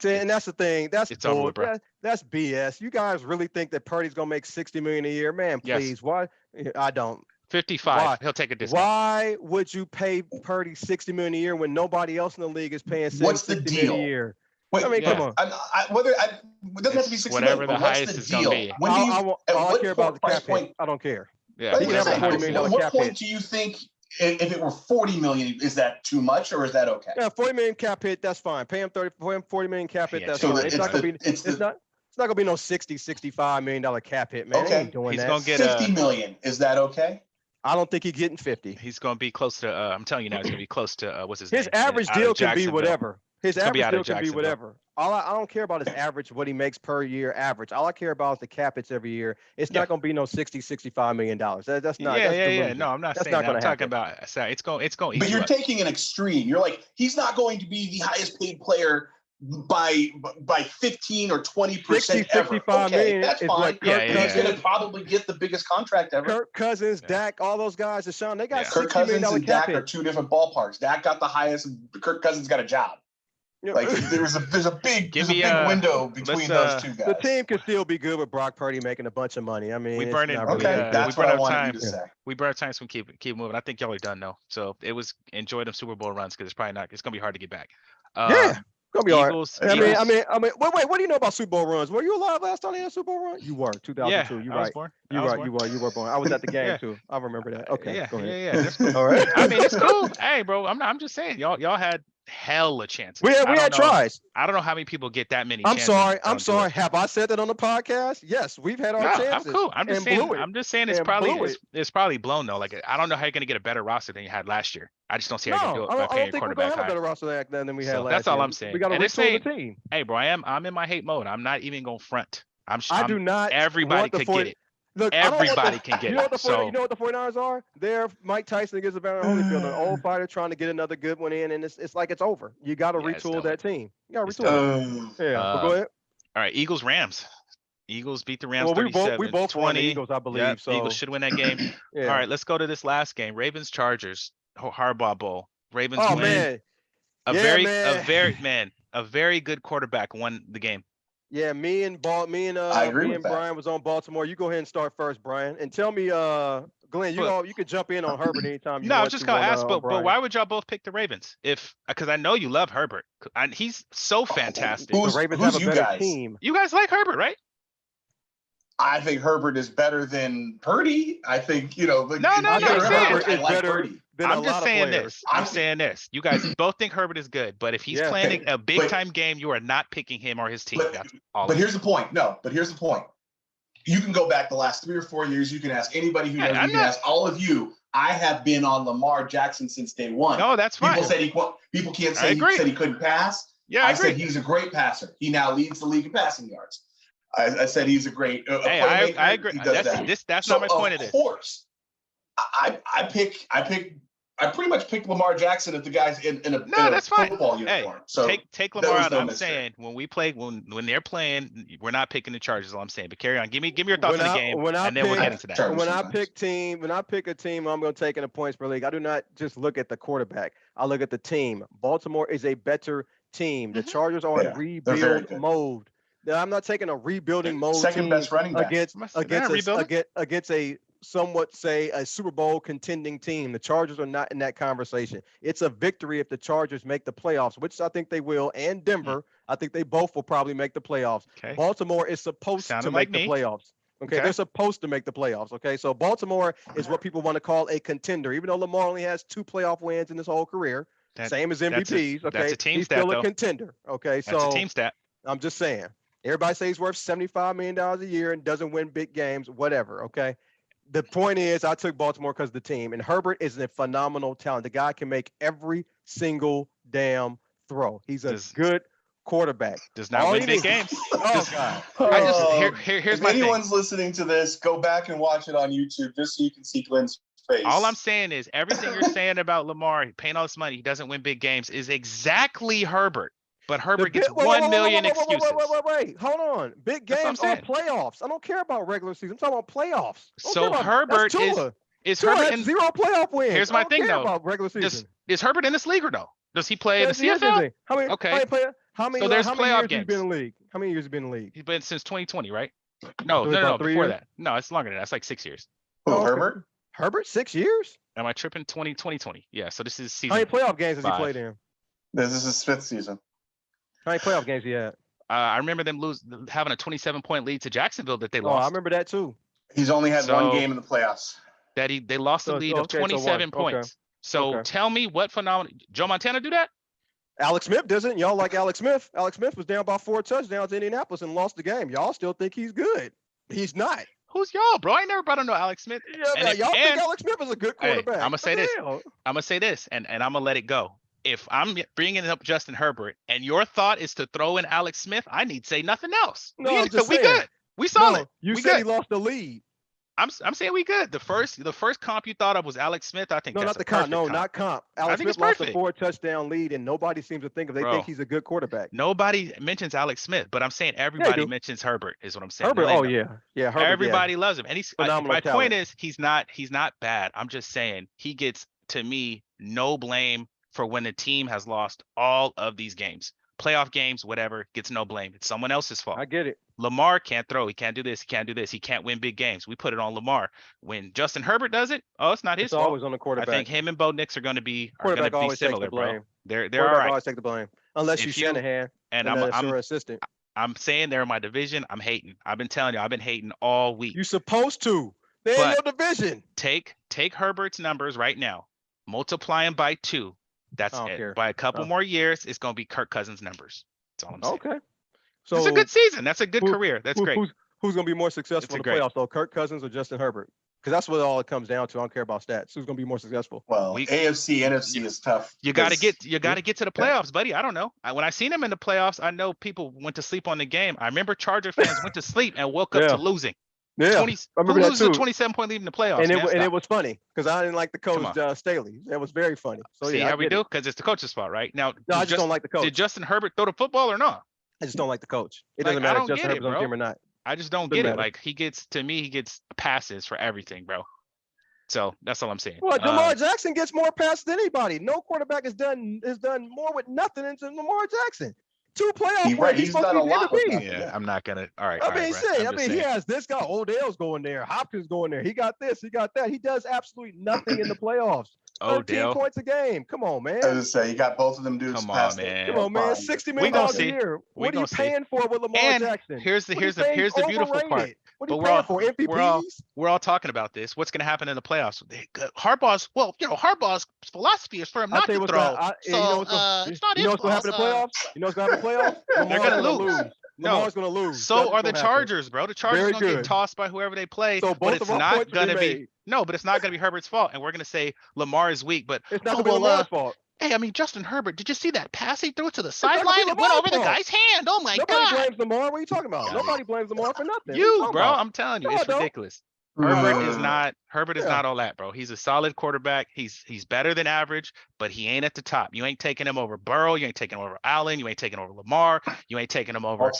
And that's the thing. That's It's over with, bro. That's BS. You guys really think that Purdy's gonna make $60 million a year? Man, Yes. please. Why? I don't. 55. Why? He'll take a discount. Why would you pay Purdy $60 million a year when nobody else in the league is paying What's the $60 million deal? a year? Wait, I mean, yeah. come on. It doesn't have to be It's 60 whatever million, the but what's highest the is gonna deal? be. When do you? All at I what care about is the price cap point? hit. I don't care. Yeah. He can have a whatever the $40 highest million is. At cap what hit. point do you think if it were 40 million, is that too much or is that okay? Yeah, $40 million cap hit. That's fine. Pay him $40 million cap hit. Yeah, That's so fine. It's not gonna be. it's not gonna be no $65 million cap hit, man. They Okay. ain't doing He's that. gonna get 50 million. Is that okay? I don't think he's getting 50. He's gonna be close to. I'm telling you now, he's gonna be close to. What's his His name? average Out of deal can be Jacksonville. whatever. His It's gonna be average out deal of can be Jacksonville. whatever. I don't care about his average, what he makes per year average. All I care about is the cap hits every year. It's Yeah. not going to be no $65 million. That's not. That's Yeah. delusion. No, I'm not That's saying not that. I'm gonna talking happen. about. Sorry, it's going. But eat you're you up. taking an extreme. You're like, he's not going to be the highest paid player by 15 or 20% 60, ever. 65 Okay, million that's is fine. what Yeah, Kirk yeah, He's yeah. going to probably get the biggest contract ever. Kirk Cousins, Yeah. Dak, all those guys, Deshaun, they got Yeah. Kirk $60 million Cousins and cap Dak are hit. two different ballparks. Dak got the highest. Kirk Cousins got a job. Yeah. Like there's a big Give there's a me, big window between let's, those two guys. The team can still be good with Brock Purdy making a bunch of money. I mean, We it's burning- not we, really Okay, big deal. that's we what burn I out wanted time. you to say. We burn time, so we keep moving. I think y'all are done though. So it was enjoy them Super Bowl runs because it's probably not. It's gonna be hard to get back. Yeah. Gonna be all right. Eagles. I Eagles. mean, wait, what do you know about Super Bowl runs? Were you alive last time they had a Super Bowl run? You were, 2002. Yeah, You're I was right. born. I You're was right. born. You were born. I was at the game Yeah. too. I remember that. Okay, Yeah, go ahead. yeah. That's cool. All right. I mean, it's cool. Hey, bro, I'm just saying, y'all had hella chances. We I don't had know- tries. I don't know how many people get that many I'm chances. sorry. and I'm don't do sorry. it. Have I said that on the podcast? Yes, we've had our No, chances. I'm cool. I'm just and saying. blew it. I'm just saying it's And probably blew it. it's probably blown though. Like I don't know how you're gonna get a better roster than you had last year. I just don't see how you're No, gonna do it I by don't paying your think we're gonna quarterback have a high. better roster than we had So last that's all year. I'm saying. We got to And it's retool saying- the team. Hey, bro, I'm in my hate mode. I'm not even gonna front. I do not. Everybody want the could 40 get it. Look, I don't want Everybody the- can get you know it. what the 40, you know what the 49ers are? They're Mike Tyson against Evander Holyfield, an old fighter trying to get another good one in, and it's like it's over. You got to Yeah, it's retool done that with. team. You got to It's retool done it. Yeah, but go ahead. All right, Eagles Rams. Eagles beat the Rams Well, we 37. both won the 20. Eagles, I believe. Yep, So Eagles should win that game. yeah. All right, let's go to this last game. Ravens Chargers. Harbaugh Bowl. Ravens Oh win. man. A Yeah, man. very good quarterback won the game. Yeah, me and I agree with that. Brian was on Baltimore. You go ahead and start first, Brian, and tell me, Glenn, you could jump in on Herbert anytime you No, I want was just to gonna on, ask, on but why would y'all both pick the Ravens? Because I know you love Herbert. And he's so fantastic. Who's- the Ravens who's have a you better guys? team. You guys like Herbert, right? I think Herbert is better than Purdy. I think like, No, in no, no, general, I'm saying- Herbert I is like better Purdy. than a I'm just lot of saying players. this. I'm saying this. You guys both think Herbert is good, but if he's Yeah. playing a big But- time game, you are not picking him or his team. But- That's all. But I'm here's the point. No, but here's the point. You can go back the last 3 or 4 years. You can ask anybody who Yeah, knows. I'm You can not- ask all of you. I have been on Lamar Jackson since day one. No, that's fine. People said people can't I say he agree. said he couldn't pass. Yeah, I I agree. said he's a great passer. He now leads the league in passing yards. I said he's a great Hey, playmaker. I agree. He does that. That's So not my point of this. Of course, I pretty much picked Lamar Jackson if the guy's in a that's fine. football Hey, uniform. So take that Lamar was out. no I'm mystery. saying when we play when they're playing, we're not picking the Chargers. All I'm saying. But carry on. Give me your thoughts on the game, and then we'll get into that. Chargers When I sometimes. pick a team, I'm going to take in the points per league. I do not just look at the quarterback. I look at the team. Baltimore is a better team. The Mhm. Chargers are in They're very rebuild good. mode. Now, I'm not taking a rebuilding mode Second team best running back. against They're not rebuilding. against a somewhat say a Super Bowl contending team. The Chargers are not in that conversation. It's a victory if the Chargers make the playoffs, which I think they will, and Denver. I think they both will probably make the playoffs. Okay. Baltimore is supposed Sounded to like make the me. playoffs. Okay, Okay. they're supposed to make the playoffs. Okay, so Baltimore is what people want to call a contender, even though Lamar only has 2 playoff wins in his whole career, same as MVPs. Okay, that's a team he's stat, still though. a contender. Okay, That's a so team stat. I'm just saying. Everybody says he's worth $75 million a year and doesn't win big games, whatever. Okay. The point is, I took Baltimore because of the team, and Herbert is a phenomenal talent. The guy can make every single damn throw. He's a good quarterback. Does not All win he big needs- games. Oh God. Here's if my thing. anyone's listening to this, go back and watch it on YouTube just so you can see Glenn's face. All I'm saying is everything you're saying about Lamar paying all this money, he doesn't win big games, is exactly Herbert. But Herbert gets 1 million excuses. Wait. Hold on. Big That's what I'm games are saying. playoffs. I don't care about regular season. I'm talking about playoffs. I don't So care about- Herbert that's Tua. is Tua Herbert had in, 0 playoff wins. Here's I my don't thing, care though. about regular season. is Herbert in this league or no? Does he play in the Yes, he is, CFL? isn't he? How many? Okay. How many? So there's how many playoff years games. He's been in the league? How many years has he been in the league? He's been since 2020, right? No, So it's about 3 before years? that. No, it's longer than that. It's like 6 years. Who, Okay. Herbert? Herbert, 6 years? Am I tripping? 2020. Yeah, so this is How many season. playoff games has he 5. played in? This is his 5th season. How many playoff games he had? I remember them having a 27-point lead to Jacksonville that they Oh, I lost. remember that too. He's only had So- 1 game in the playoffs. They lost a So- lead of okay, so 27 one. Okay. points. So Okay. tell me what phenomenon Joe Montana do that? Alex Smith doesn't. Y'all like Alex Smith. Alex Smith was down by 4 touchdowns to Indianapolis and lost the game. Y'all still think he's good. He's not. Who's y'all, bro? I never brought up no Alex Smith. Yeah, And man, if- y'all and- think Alex Smith is a good Hey, quarterback. I'ma say this. Hell. I'm gonna say this, and I'm gonna let it go. If I'm bringing up Justin Herbert, and your thought is to throw in Alex Smith, I need to say nothing else. No, we I'm just we saying. good. We solid. No, you we said he good. lost the lead. I'm saying we good. The first comp you thought of was Alex Smith. I think No, that's not the a comp. perfect No, comp. not comp. I Alex think it's Smith lost a perfect. 4-touchdown lead, and nobody seems to think of. They Bro. think he's a good quarterback. Nobody mentions Alex Smith, but I'm saying Yeah, everybody do. mentions Herbert is what I'm saying. Herbert. Oh yeah, Herbert. Everybody loves him, and he's Phenomenal my point talent. is he's not bad. I'm just saying he gets, to me, no blame for when the team has lost all of these games, playoff games, whatever. Gets no blame. It's someone else's fault. I get it. Lamar can't throw. He can't do this. He can't do this. He can't win big games. We put it on Lamar. When Justin Herbert does it, oh, it's not his It's fault. always on the I quarterback. think him and Bo Nix are going to be Quarterback always takes similar, the blame. bro. They're all Quarterback right. always take the blame, unless you Shanahan And and then a assistant. I'm saying they're in my division. I'm hating. I've been telling you, I've been hating all week. You supposed to. They're in your division. Take Herbert's numbers right now, multiply them by 2. That's I don't it. care. By a couple more years, it's going to be Kirk Cousins' numbers. That's all I'm saying. Okay. So it's a good season. That's a good career. That's great. Who's going to be more successful in the playoffs, though? Kirk Cousins or Justin Herbert? Because that's what all it comes down to. I don't care about stats. Who's going to be more successful? Well, AFC, NFC is tough. You got to get to the playoffs, buddy. I don't know. When I seen him in the playoffs, I know people went to sleep on the game. I remember Charger fans went to sleep and woke up to losing. Yeah, 20, I remember that too. A 27-point lead in the playoffs. And it was funny because I didn't like the coach Staley. That was very funny. So see how we do? Because it's the coach's fault, right? Now, no, I just don't like the coach. Did Justin Herbert throw the football or not? I just don't like the coach. It doesn't matter if Justin Herbert's on the team or not. I just don't get it. Like he gets passes for everything, bro. So that's all I'm saying. Well, Lamar Jackson gets more passes than anybody. No quarterback has done more with nothing than Lamar Jackson. 2 playoff wins. He's done a lot. Yeah, I'm not gonna. All right. I mean, he has this guy. Odell's going there. Hopkins going there. He got this. He got that. He does absolutely nothing in the playoffs. 13 points a game. Come on, man. I was gonna say you got both of them dudes. Come on, man. Come on, man. $60 million a year. What are you paying for with Lamar Jackson? Here's the beautiful part. What are you paying for? MVPs? We're all talking about this. What's going to happen in the playoffs? Harbaugh's philosophy is for him not to throw. It's not his fault. You know what's going to happen in the playoffs? You know what's going to happen in the playoffs? They're going to lose. Lamar's going to lose. So are the Chargers, bro. The Chargers are going to get tossed by whoever they play. So but it's not going to be. No, but it's not going to be Herbert's fault. And we're going to say Lamar is weak. But it's not going to be Lamar's fault. Hey, I mean, Justin Herbert, did you see that pass he threw to the sideline? It went over the guy's hand. Oh, my God. Nobody blames Lamar. What are you talking about? Nobody blames Lamar for nothing. Bro. I'm telling you, it's ridiculous. Herbert is not all that, bro. He's a solid quarterback. He's better than average, but he ain't at the top. You ain't taking him over Burrow. You ain't taking him over Allen. You ain't taking him over Lamar. You ain't taking him over.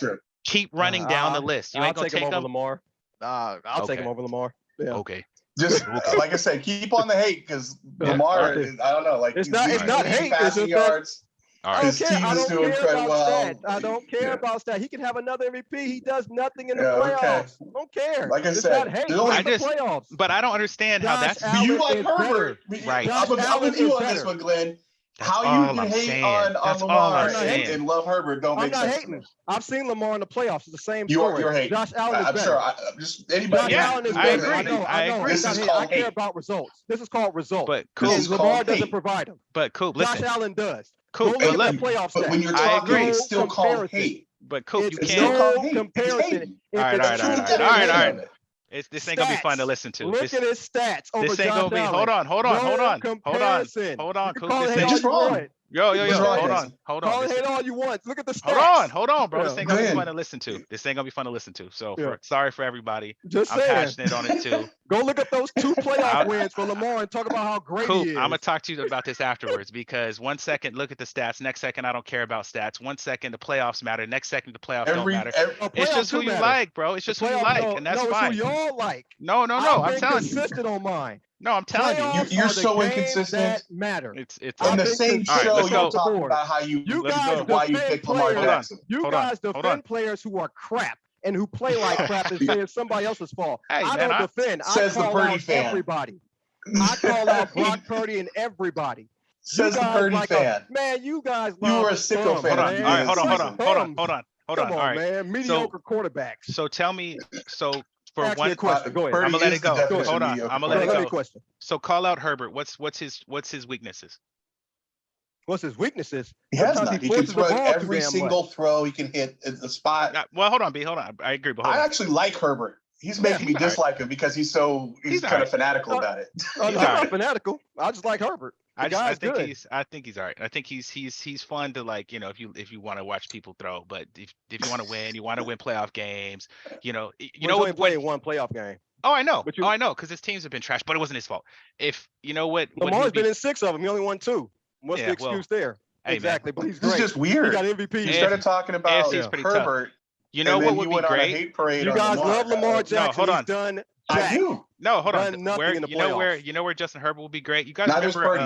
Keep running down the list. You ain't going to take him over Lamar. I'll take him over Lamar. Yeah. Okay. Just like I said, keep on the hate because Lamar. I don't know. Like it's not hate. It's just yards. I don't care. I don't care about stats. I don't care about stats. He can have another MVP. He does nothing in the playoffs. I don't care. Like I said, it's not hate. Playoffs. But I don't understand how that's. Do you like Herbert? Right. I'm with you on this one, Glenn. How you can hate on Lamar and love Herbert don't make sense. I'm not hating. I've seen Lamar in the playoffs. It's the same story. You're hating. Josh Allen is better. Sure. Just anybody. Josh Allen is better. I know. This is called I care about results. This is called results. But Lamar doesn't provide them. But Coop, listen. Josh Allen does. Coop, look at the playoffs. But when you're talking, it's still called hate. But Coop, you can't. No comparison. All right. This ain't gonna be fun to listen to. Look at his stats. This ain't gonna be. Hold on. Coop, Yo, hold on. Call it hate all you want. Look at the stats. Hold on, bro. This ain't gonna be fun to listen to. So sorry for everybody. I'm passionate on it too. Go look at those 2 playoff wins for Lamar and talk about how great he is. I'm gonna talk to you about this afterwards because 1 second look at the stats, next second I don't care about stats. 1 second the playoffs matter, next second the playoffs don't matter. It's just who you like, bro. It's just who you like, and that's fine. It's who y'all like. No. I'm telling you. Consistent on mine. No, I'm telling you. You're so inconsistent. That matter. It's on the same show. You're talking about how you guys why you pick Lamar Jackson. You guys defend players who are crap and who play like crap and say it's somebody else's fault. I don't defend. I call out everybody. I call out Brock Purdy and everybody. Says the Purdy fan. Man, you guys. You were a sicko fan. All right, hold on. Come on, man. Mediocre quarterbacks. So tell me. For Ask one me a question. Go ahead. I'm gonna let it go. Hold on. I'm gonna let it go. Question. So call out Herbert. What's his weaknesses? What's his weaknesses? He has none. He can throw every single throw. He can hit the spot. Well, hold on, B. Hold on. I agree. But I actually like Herbert. He's making me dislike him because he's kind of fanatical about it. I'm not fanatical. I just like Herbert. I think he's all right. I think he's fun to if you want to watch people throw, but if you want to win, you want to win playoff games, you know what played one playoff game. Oh, I know. But Oh, I know, because his teams have been trash, but it wasn't his fault. If you know what he Lamar's would be, been in 6 of them. He only won 2. What's the yeah, well, excuse there? hey man, Exactly, but he's This is great. just He weird. got You MVP. started talking about AFC's pretty tough. Herbert, You know and what then would you be went on a great? hate parade You on guys Lamar. love Lamar Jackson. hold He's on. done I jack. do. No, hold on. Done nothing Where in the you know where playoffs. you know where Justin Herbert will be great? You guys Not as remember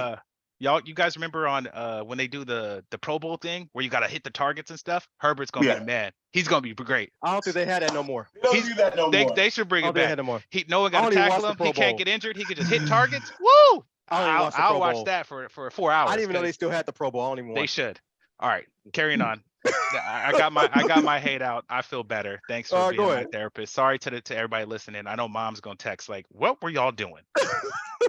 Purdy. you guys remember on when they do the Pro Bowl thing where you gotta hit the targets and stuff? Herbert's gonna Yeah. be the man. He's gonna be great. I don't think they had that no more. We don't He's- do that no more. They should bring I it don't think they back. had no more. No one I got don't to even watch tackle the him. Pro He can't Bowl. get injured. He can just hit targets. Woo! I don't even watch the Pro I'll watch Bowl. that for 4 hours. I didn't even know they 'cause still had the Pro Bowl. I don't even they watch. should. All right, carrying on. I got my hate out. I feel better. Thanks for being go my ahead. therapist. Sorry to everybody listening. I know mom's gonna text like, "What were y'all doing?"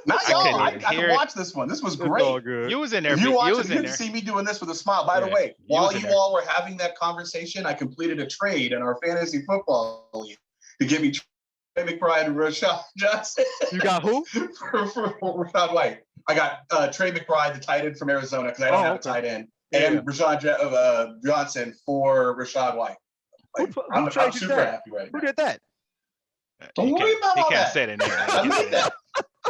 Not I y'all. couldn't I even can hear it. watch this one. This was It's all great. good. You was in there. If you You watch was it, you in can there. see me doing this with a smile. By the Yeah, way, you was while in you there. all were having that conversation, I completed a trade in our fantasy football league to give me Trey McBride and Rashad Johnson. You got who? for Rashad White. I got Trey McBride, the tight end from Arizona, because I don't have a tight end, and Rashad Johnson for Rashad White. Like, I'm traded super that? happy right Who now. did that? Don't worry about He all can't that. say it in there. I made that.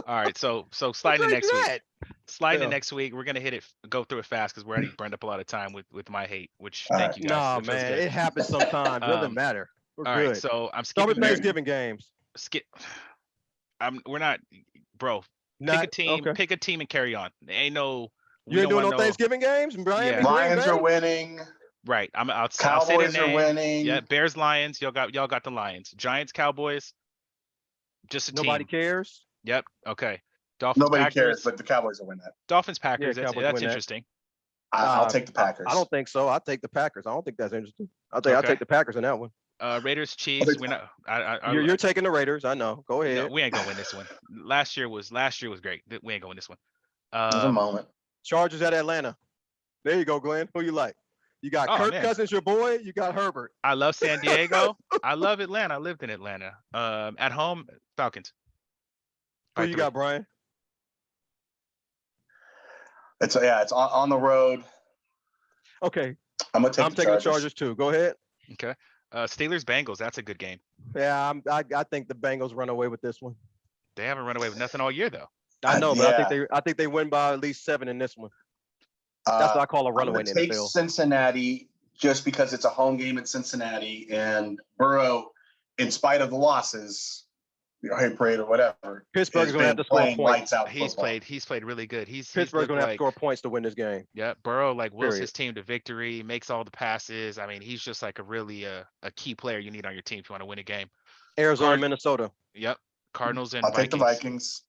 All right, so sliding to Who next traded week. that? Sliding to Yeah. next week. We're gonna go through it fast because we're already burned up a lot of time with my hate. Which All thank right. you guys. Nah, It feels man, good. it happens sometimes. It doesn't Um, matter. We're All good. right, so I'm Start with skipping. Thanksgiving games. We're not, bro. Not Pick a team. okay. Pick a team and carry on. Ain't no. You ain't doing no Thanksgiving games, Brian? Yeah. Lions are winning. Right. I'll say their Cowboys are name. winning. Yeah. Bears, Lions. Y'all got the Lions. Giants, Cowboys. Just a Nobody team. cares. Yep. Okay. Dolphins, Nobody Packers. cares, but the Cowboys will win that. Dolphins, Packers. Yeah, That's Cowboys win that. interesting. I'll take the Packers. I don't think so. I'll take the Packers. I don't think that's interesting. I'll take the Packers in that one. Raiders, Chiefs. We're not. You're taking the Raiders. I know. Go ahead. No, we ain't gonna win this one. Last year was great. We ain't gonna win this one. There's a moment. Chargers at Atlanta. There you go, Glenn. Who you like? You got Kirk Cousins, your boy. You got Herbert. I love San Diego. I love Atlanta. I lived in Atlanta. At home, Falcons. Who you got, Brian? It's on the road. Okay. I'm taking the Chargers too. Go ahead. Okay. Steelers, Bengals. That's a good game. Yeah, I think the Bengals run away with this one. They haven't run away with nothing all year though. I know, but I think they win by at least 7 in this one. That's what I call a runaway in the take NFL. Cincinnati just because it's a home game in Cincinnati, and Burrow, in spite of the losses, hate parade or whatever, Pittsburgh's going to have to score points. He's played really good. Pittsburgh's going to have to score points to win this game. Yeah, Burrow wills his team to victory, makes all the passes. I mean, he's just like a really a key player you need on your team if you want to win a game. Arizona, Minnesota. Yep. Cardinals and I'll Vikings. take the Vikings.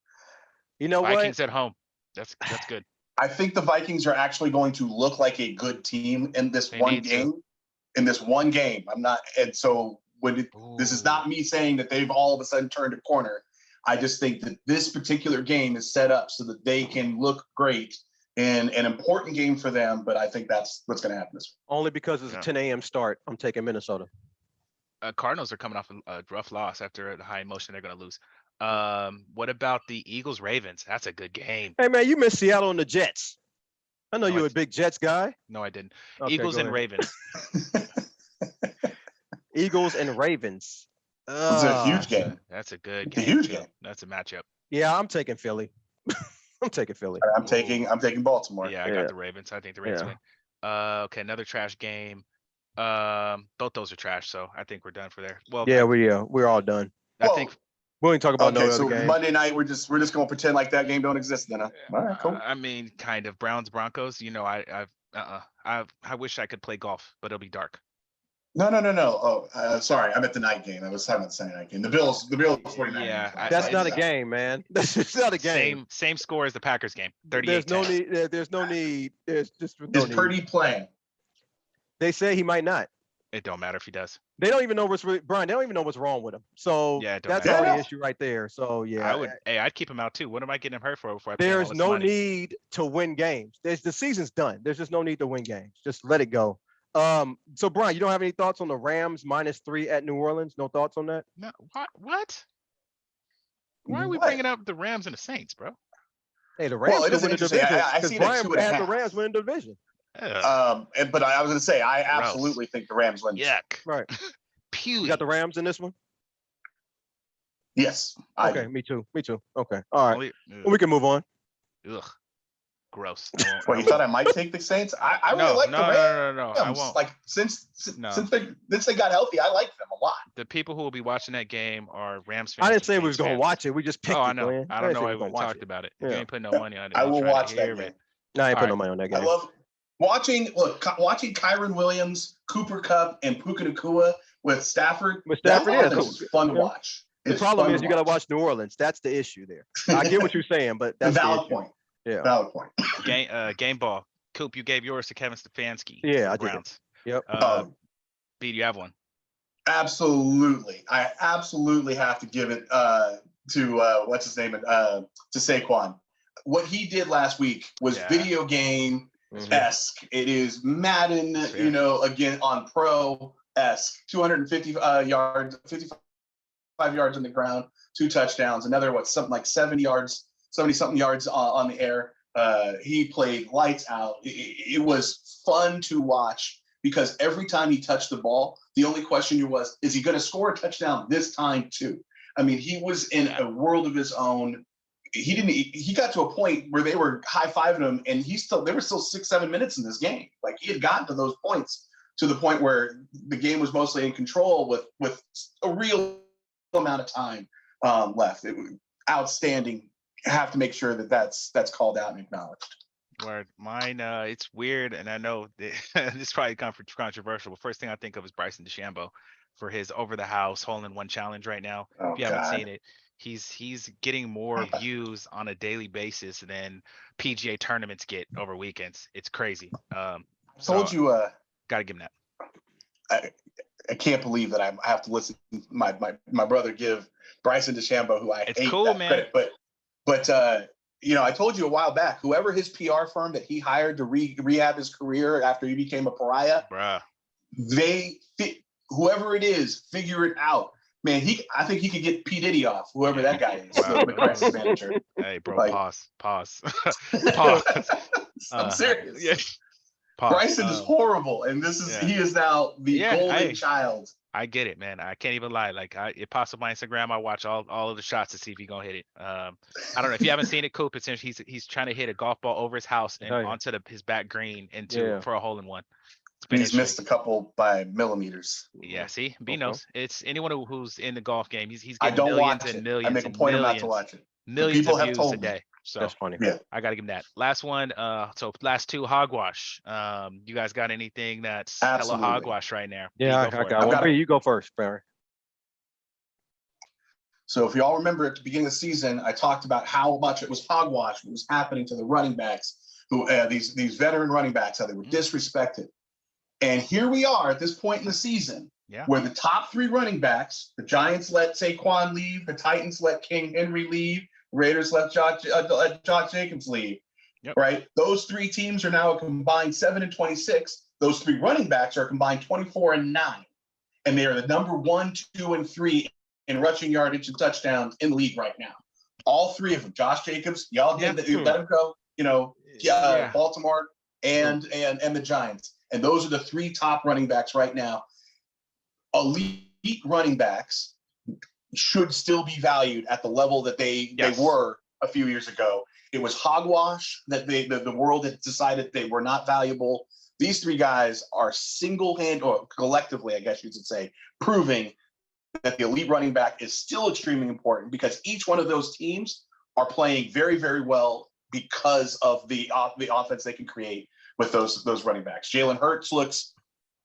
You know Vikings at home. That's good. I think the Vikings are actually going to look like a good team in this one game. In this one game, I'm not, and so this is not me saying that they've all of a sudden turned a corner. I just think that this particular game is set up so that they can look great in an important game for them. But I think that's what's going to happen this week. Only because it's a 10 a.m. start. I'm taking Minnesota. Cardinals are coming off a rough loss after the high emotion they're going to lose. What about the Eagles Ravens? That's a good game. Hey man, you missed Seattle and the Jets. I know you're a big Jets guy. No, I didn't. Okay, Eagles and Ravens. Eagles and Ravens. It's a huge game. That's a good game. It's a huge game. That's a matchup. Yeah, I'm taking Philly. I'm taking Philly. I'm taking Baltimore. Yeah, I got the Ravens. I think the Ravens win. Okay, another trash game. Both those are trash, so I think we're done for there. Well, yeah, we're all done. I think we ain't talk about no so other game. Monday night we're just gonna pretend like that game don't exist then. Huh? All right, cool. I mean, kind of. Browns Broncos. You know, I wish I could play golf, but it'll be dark. No. Oh, sorry. I'm at the night game. I was talking about the Sunday night game. The Bills 49ers. Yeah, that's not a game, man. That's just not a game. Same score as the Packers game. 38. There's no need. There's no need. There's just no need. Is Purdy playing? They say he might not. It don't matter if he does. They don't even know Brian. They don't even know what's wrong with him. So that's all the issue right there. So yeah, I'd keep him out too. What am I getting him hurt for? Before there's no need to win games. The season's done. There's just no need to win games. Just let it go. So Brian, you don't have any thoughts on the Rams -3 at New Orleans? No thoughts on that? No. What? Why are we bringing up the Rams and the Saints, bro? Hey, the Rams win the division. I see that Brian had the Rams win the division. But I was going to say, I absolutely think the Rams win. Yuck. Right. Pew. You got the Rams in this one? Yes. I Okay, do. me too. Okay, all right. Only, Well, we can move on. ugh, gross. I won't, Well, you thought I might take the Saints? I really like the Rams. no. I won't. Like since No. they got healthy, I like them a lot. The people who will be watching that game are Rams fans. I didn't and say we was Saints gonna fans. watch it. We just picked Oh, I it, know. Glenn. I don't know didn't say why we we was gonna talked watch about it. If Yeah. you ain't put no money on it, I don't will try to watch that hear game. it. No, I ain't All putting no right. money on that I game. love watching Kyron Williams, Cooper Cup, and Puka Nakua with Stafford. With That Stafford, yeah, offense is fun to yeah. watch. The It's problem fun is to you got to watch New Orleans. That's the issue there. I get what you're saying, but that's the valid issue. point. Yeah. Valid point. Game ball. Coop, you gave yours to Kevin Stefanski. Yeah, for I the did it. Browns. Yep. B, do you have one? Absolutely. I absolutely have to give it to what's his name to Saquon. What he did last week was video game esque. It is Madden, again on pro esque. 250 yards, 55 yards on the ground, 2 touchdowns, another something like 70 something yards on the air. He played lights out. It was fun to watch because every time he touched the ball, the only question was, is he going to score a touchdown this time too? I mean, he was in a world of his own. He got to a point where they were high-fiving him, and they were still 6-7 minutes in this game. Like, he had gotten to those points, to the point where the game was mostly in control with a real amount of time left. It was outstanding. Have to make sure that's called out and acknowledged. Word. Mine, it's weird, and I know this is probably controversial, but first thing I think of is Bryson DeChambeau for his over-the-house hole-in-one challenge right now. Oh, if you haven't God. seen it, he's getting more views on a daily basis than PGA tournaments get over weekends. It's crazy. I told you, gotta give him that. I can't believe that I have to listen to my brother give Bryson DeChambeau, who I hate cool, that man. credit, but I told you a while back, whoever his PR firm that he hired to rehab his career after he became a pariah, bruh, whoever it is, figure it out. Man, I think he could get P. Diddy off, whoever that guy is, Wow. the crisis manager. Hey, bro, Like- pause. I'm serious. Yeah. Pause. Bryson is horrible, and he is now the golden child. I get it, man. I can't even lie. Like, it pops up my Instagram. I watch all of the shots to see if he's gonna hit it. I don't know if you haven't seen it, Coop. It's he's trying to hit a golf ball over his house and onto his back green for a hole in one. He's missed a couple by millimeters. Yeah, see, B knows. It's anyone who's in the golf game. He's I getting don't millions watch and it. millions. I make a point of not to watch it. Millions people of have views told a me. day. So That's funny. Yeah, I gotta give him that. Last one. So last 2, Hogwash. You guys got anything that's Absolutely. hella hogwash right now? Yeah, I got one. You go first, Barry. So if y'all remember at the beginning of the season, I talked about how much it was hogwash, what was happening to the running backs, who these veteran running backs, how they were disrespected. And here we are at this point in the season, where the top 3 running backs, the Giants let Saquon leave, the Titans let King Henry leave, Raiders let Josh Jacobs leave. Yep. Right? Those 3 teams are now a combined 7-26. Those 3 running backs are combined 24-9. And they are the number 1, 2, and 3 in rushing yardage and touchdowns in the league right now. All 3 of them. Josh Jacobs, y'all did let him go. Baltimore and the Giants. And those are the 3 top running backs right now. Elite running backs should still be valued at the level that they were a few years ago. It was hogwash that the world had decided they were not valuable. These 3 guys are or collectively, I guess you should say, proving that the elite running back is still extremely important, because each one of those teams are playing very, very well because of the offense they can create with those running backs. Jalen Hurts looks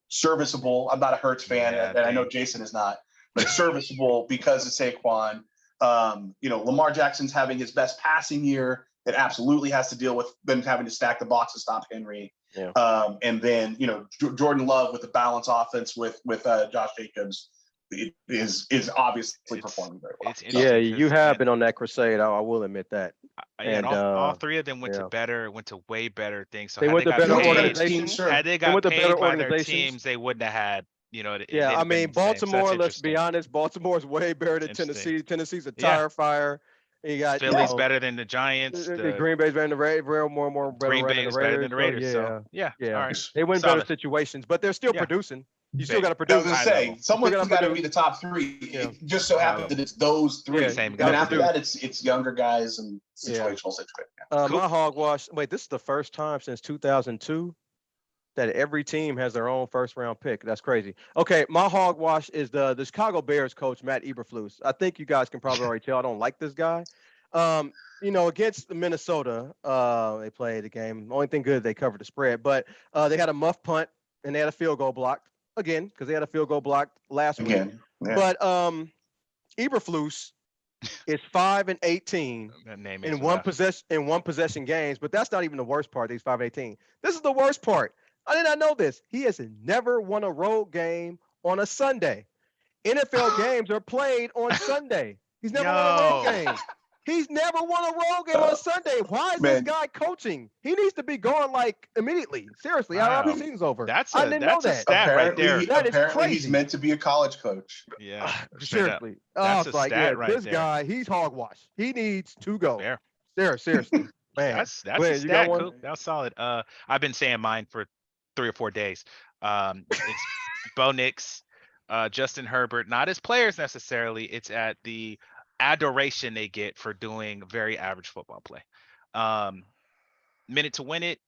serviceable. I'm not a Hurts fan, and I know Jason is not, but serviceable because of Saquon. Lamar Jackson's having his best passing year. It absolutely has to deal with them having to stack the box to stop Henry. Yeah. And then, Jordan Love with the balanced offense with Josh Jacobs is obviously performing very well. Yeah, you have been on that crusade. I will admit that. And all 3 of them went to way better things. So they went to better organizations. Had they got paid by their teams, they wouldn't have had. I mean, Baltimore. Let's be honest. Baltimore's way better than Tennessee. Tennessee's a tire fire. You got Philly's better than the Giants. The Green Bay's better than the Raiders. Green Bay is better than the Raiders. So yeah. All right. They win better situations, but they're still producing. You still got to I produce. was gonna High say level. someone's gotta got to produce. be the top three. Yeah. It just so High happens level. that it's those three. Yeah, Same you And then gotta after produce. that, it's younger guys and Yeah. situational situation. Cool. My hogwash. Wait, this is the first time since 2002 that every team has their own first round pick. That's crazy. Okay, my hogwash is the Chicago Bears coach Matt Eberflus. I think you guys can probably already tell I don't like this guy. Against Minnesota, they played the game. Only thing good, they covered the spread, but they had a muff punt and they had a field goal blocked again because they had a field goal blocked last week. Again, yeah. But Eberflus is 5-18 That name in makes me one laugh. possession games, but that's not even the worst part. He's 5-18. This is the worst part. I did not know this. He has never won a road game on a Sunday. NFL games are played on Sunday. He's never won a road Yo. game. He's never won a road game on Sunday. Why is this Man. guy coaching? He needs to be gone like immediately. Seriously, after Wow. the season's over. That's I a didn't know that's a that. stat right there. That is Apparently he's crazy. meant to be a college coach. Yeah. Straight up. Seriously. That's a It's like, stat yeah, right this there. guy, he's hogwash. He needs to go. Fair. Seriously, man. That's a Glenn, you got stat, one? Coop. That's solid. I've been saying mine for 3 or 4 days. It's Bo Nix, Justin Herbert, not as players necessarily. It's at the adoration they get for doing very average football play. Minute to win it.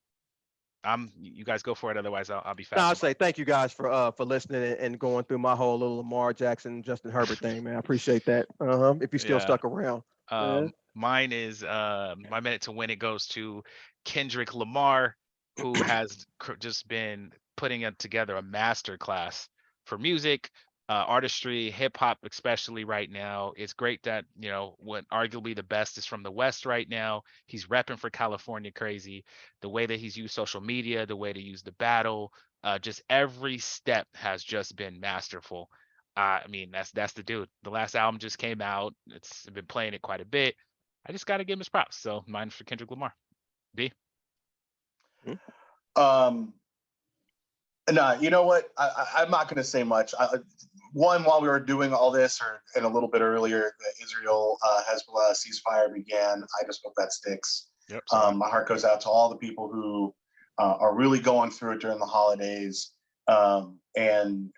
You guys go for it. Otherwise, I'll be No, I'll fast. say thank you guys for listening and going through my whole little Lamar Jackson, Justin Herbert thing, man. I appreciate that. If you still Yeah. stuck around. Mine is my minute to win it goes to Kendrick Lamar, who has just been putting together a master class for music, artistry, hip hop, especially right now. It's great that what arguably the best is from the West right now. He's repping for California crazy. The way that he's used social media, the way to use the battle, just every step has just been masterful. I mean, that's the dude. The last album just came out. I've been playing it quite a bit. I just got to give him his props. So mine's for Kendrick Lamar. B. No, you know what? I'm not going to say much. One, while we were doing all this, and a little bit earlier, the Israel Hezbollah ceasefire began. I just hope that sticks. Yep. My heart goes out to all the people who are really going through it during the holidays. And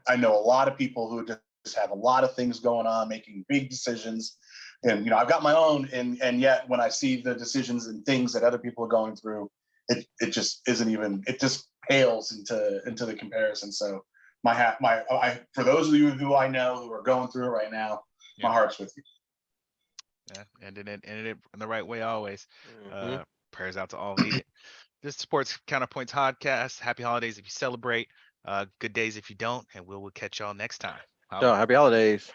I know a lot of people who just have a lot of things going on, making big decisions. And I've got my own, and yet when I see the decisions and things that other people are going through, it just isn't even. It just pales into the comparison. So for those of you who I know who are going through it right now, my heart's with you. Yeah, ended it in the right way always. Prayers out to all needed. This is Sports Counterpoints podcast. Happy holidays if you celebrate. Good days if you don't, and we'll catch y'all next time. Happy holidays.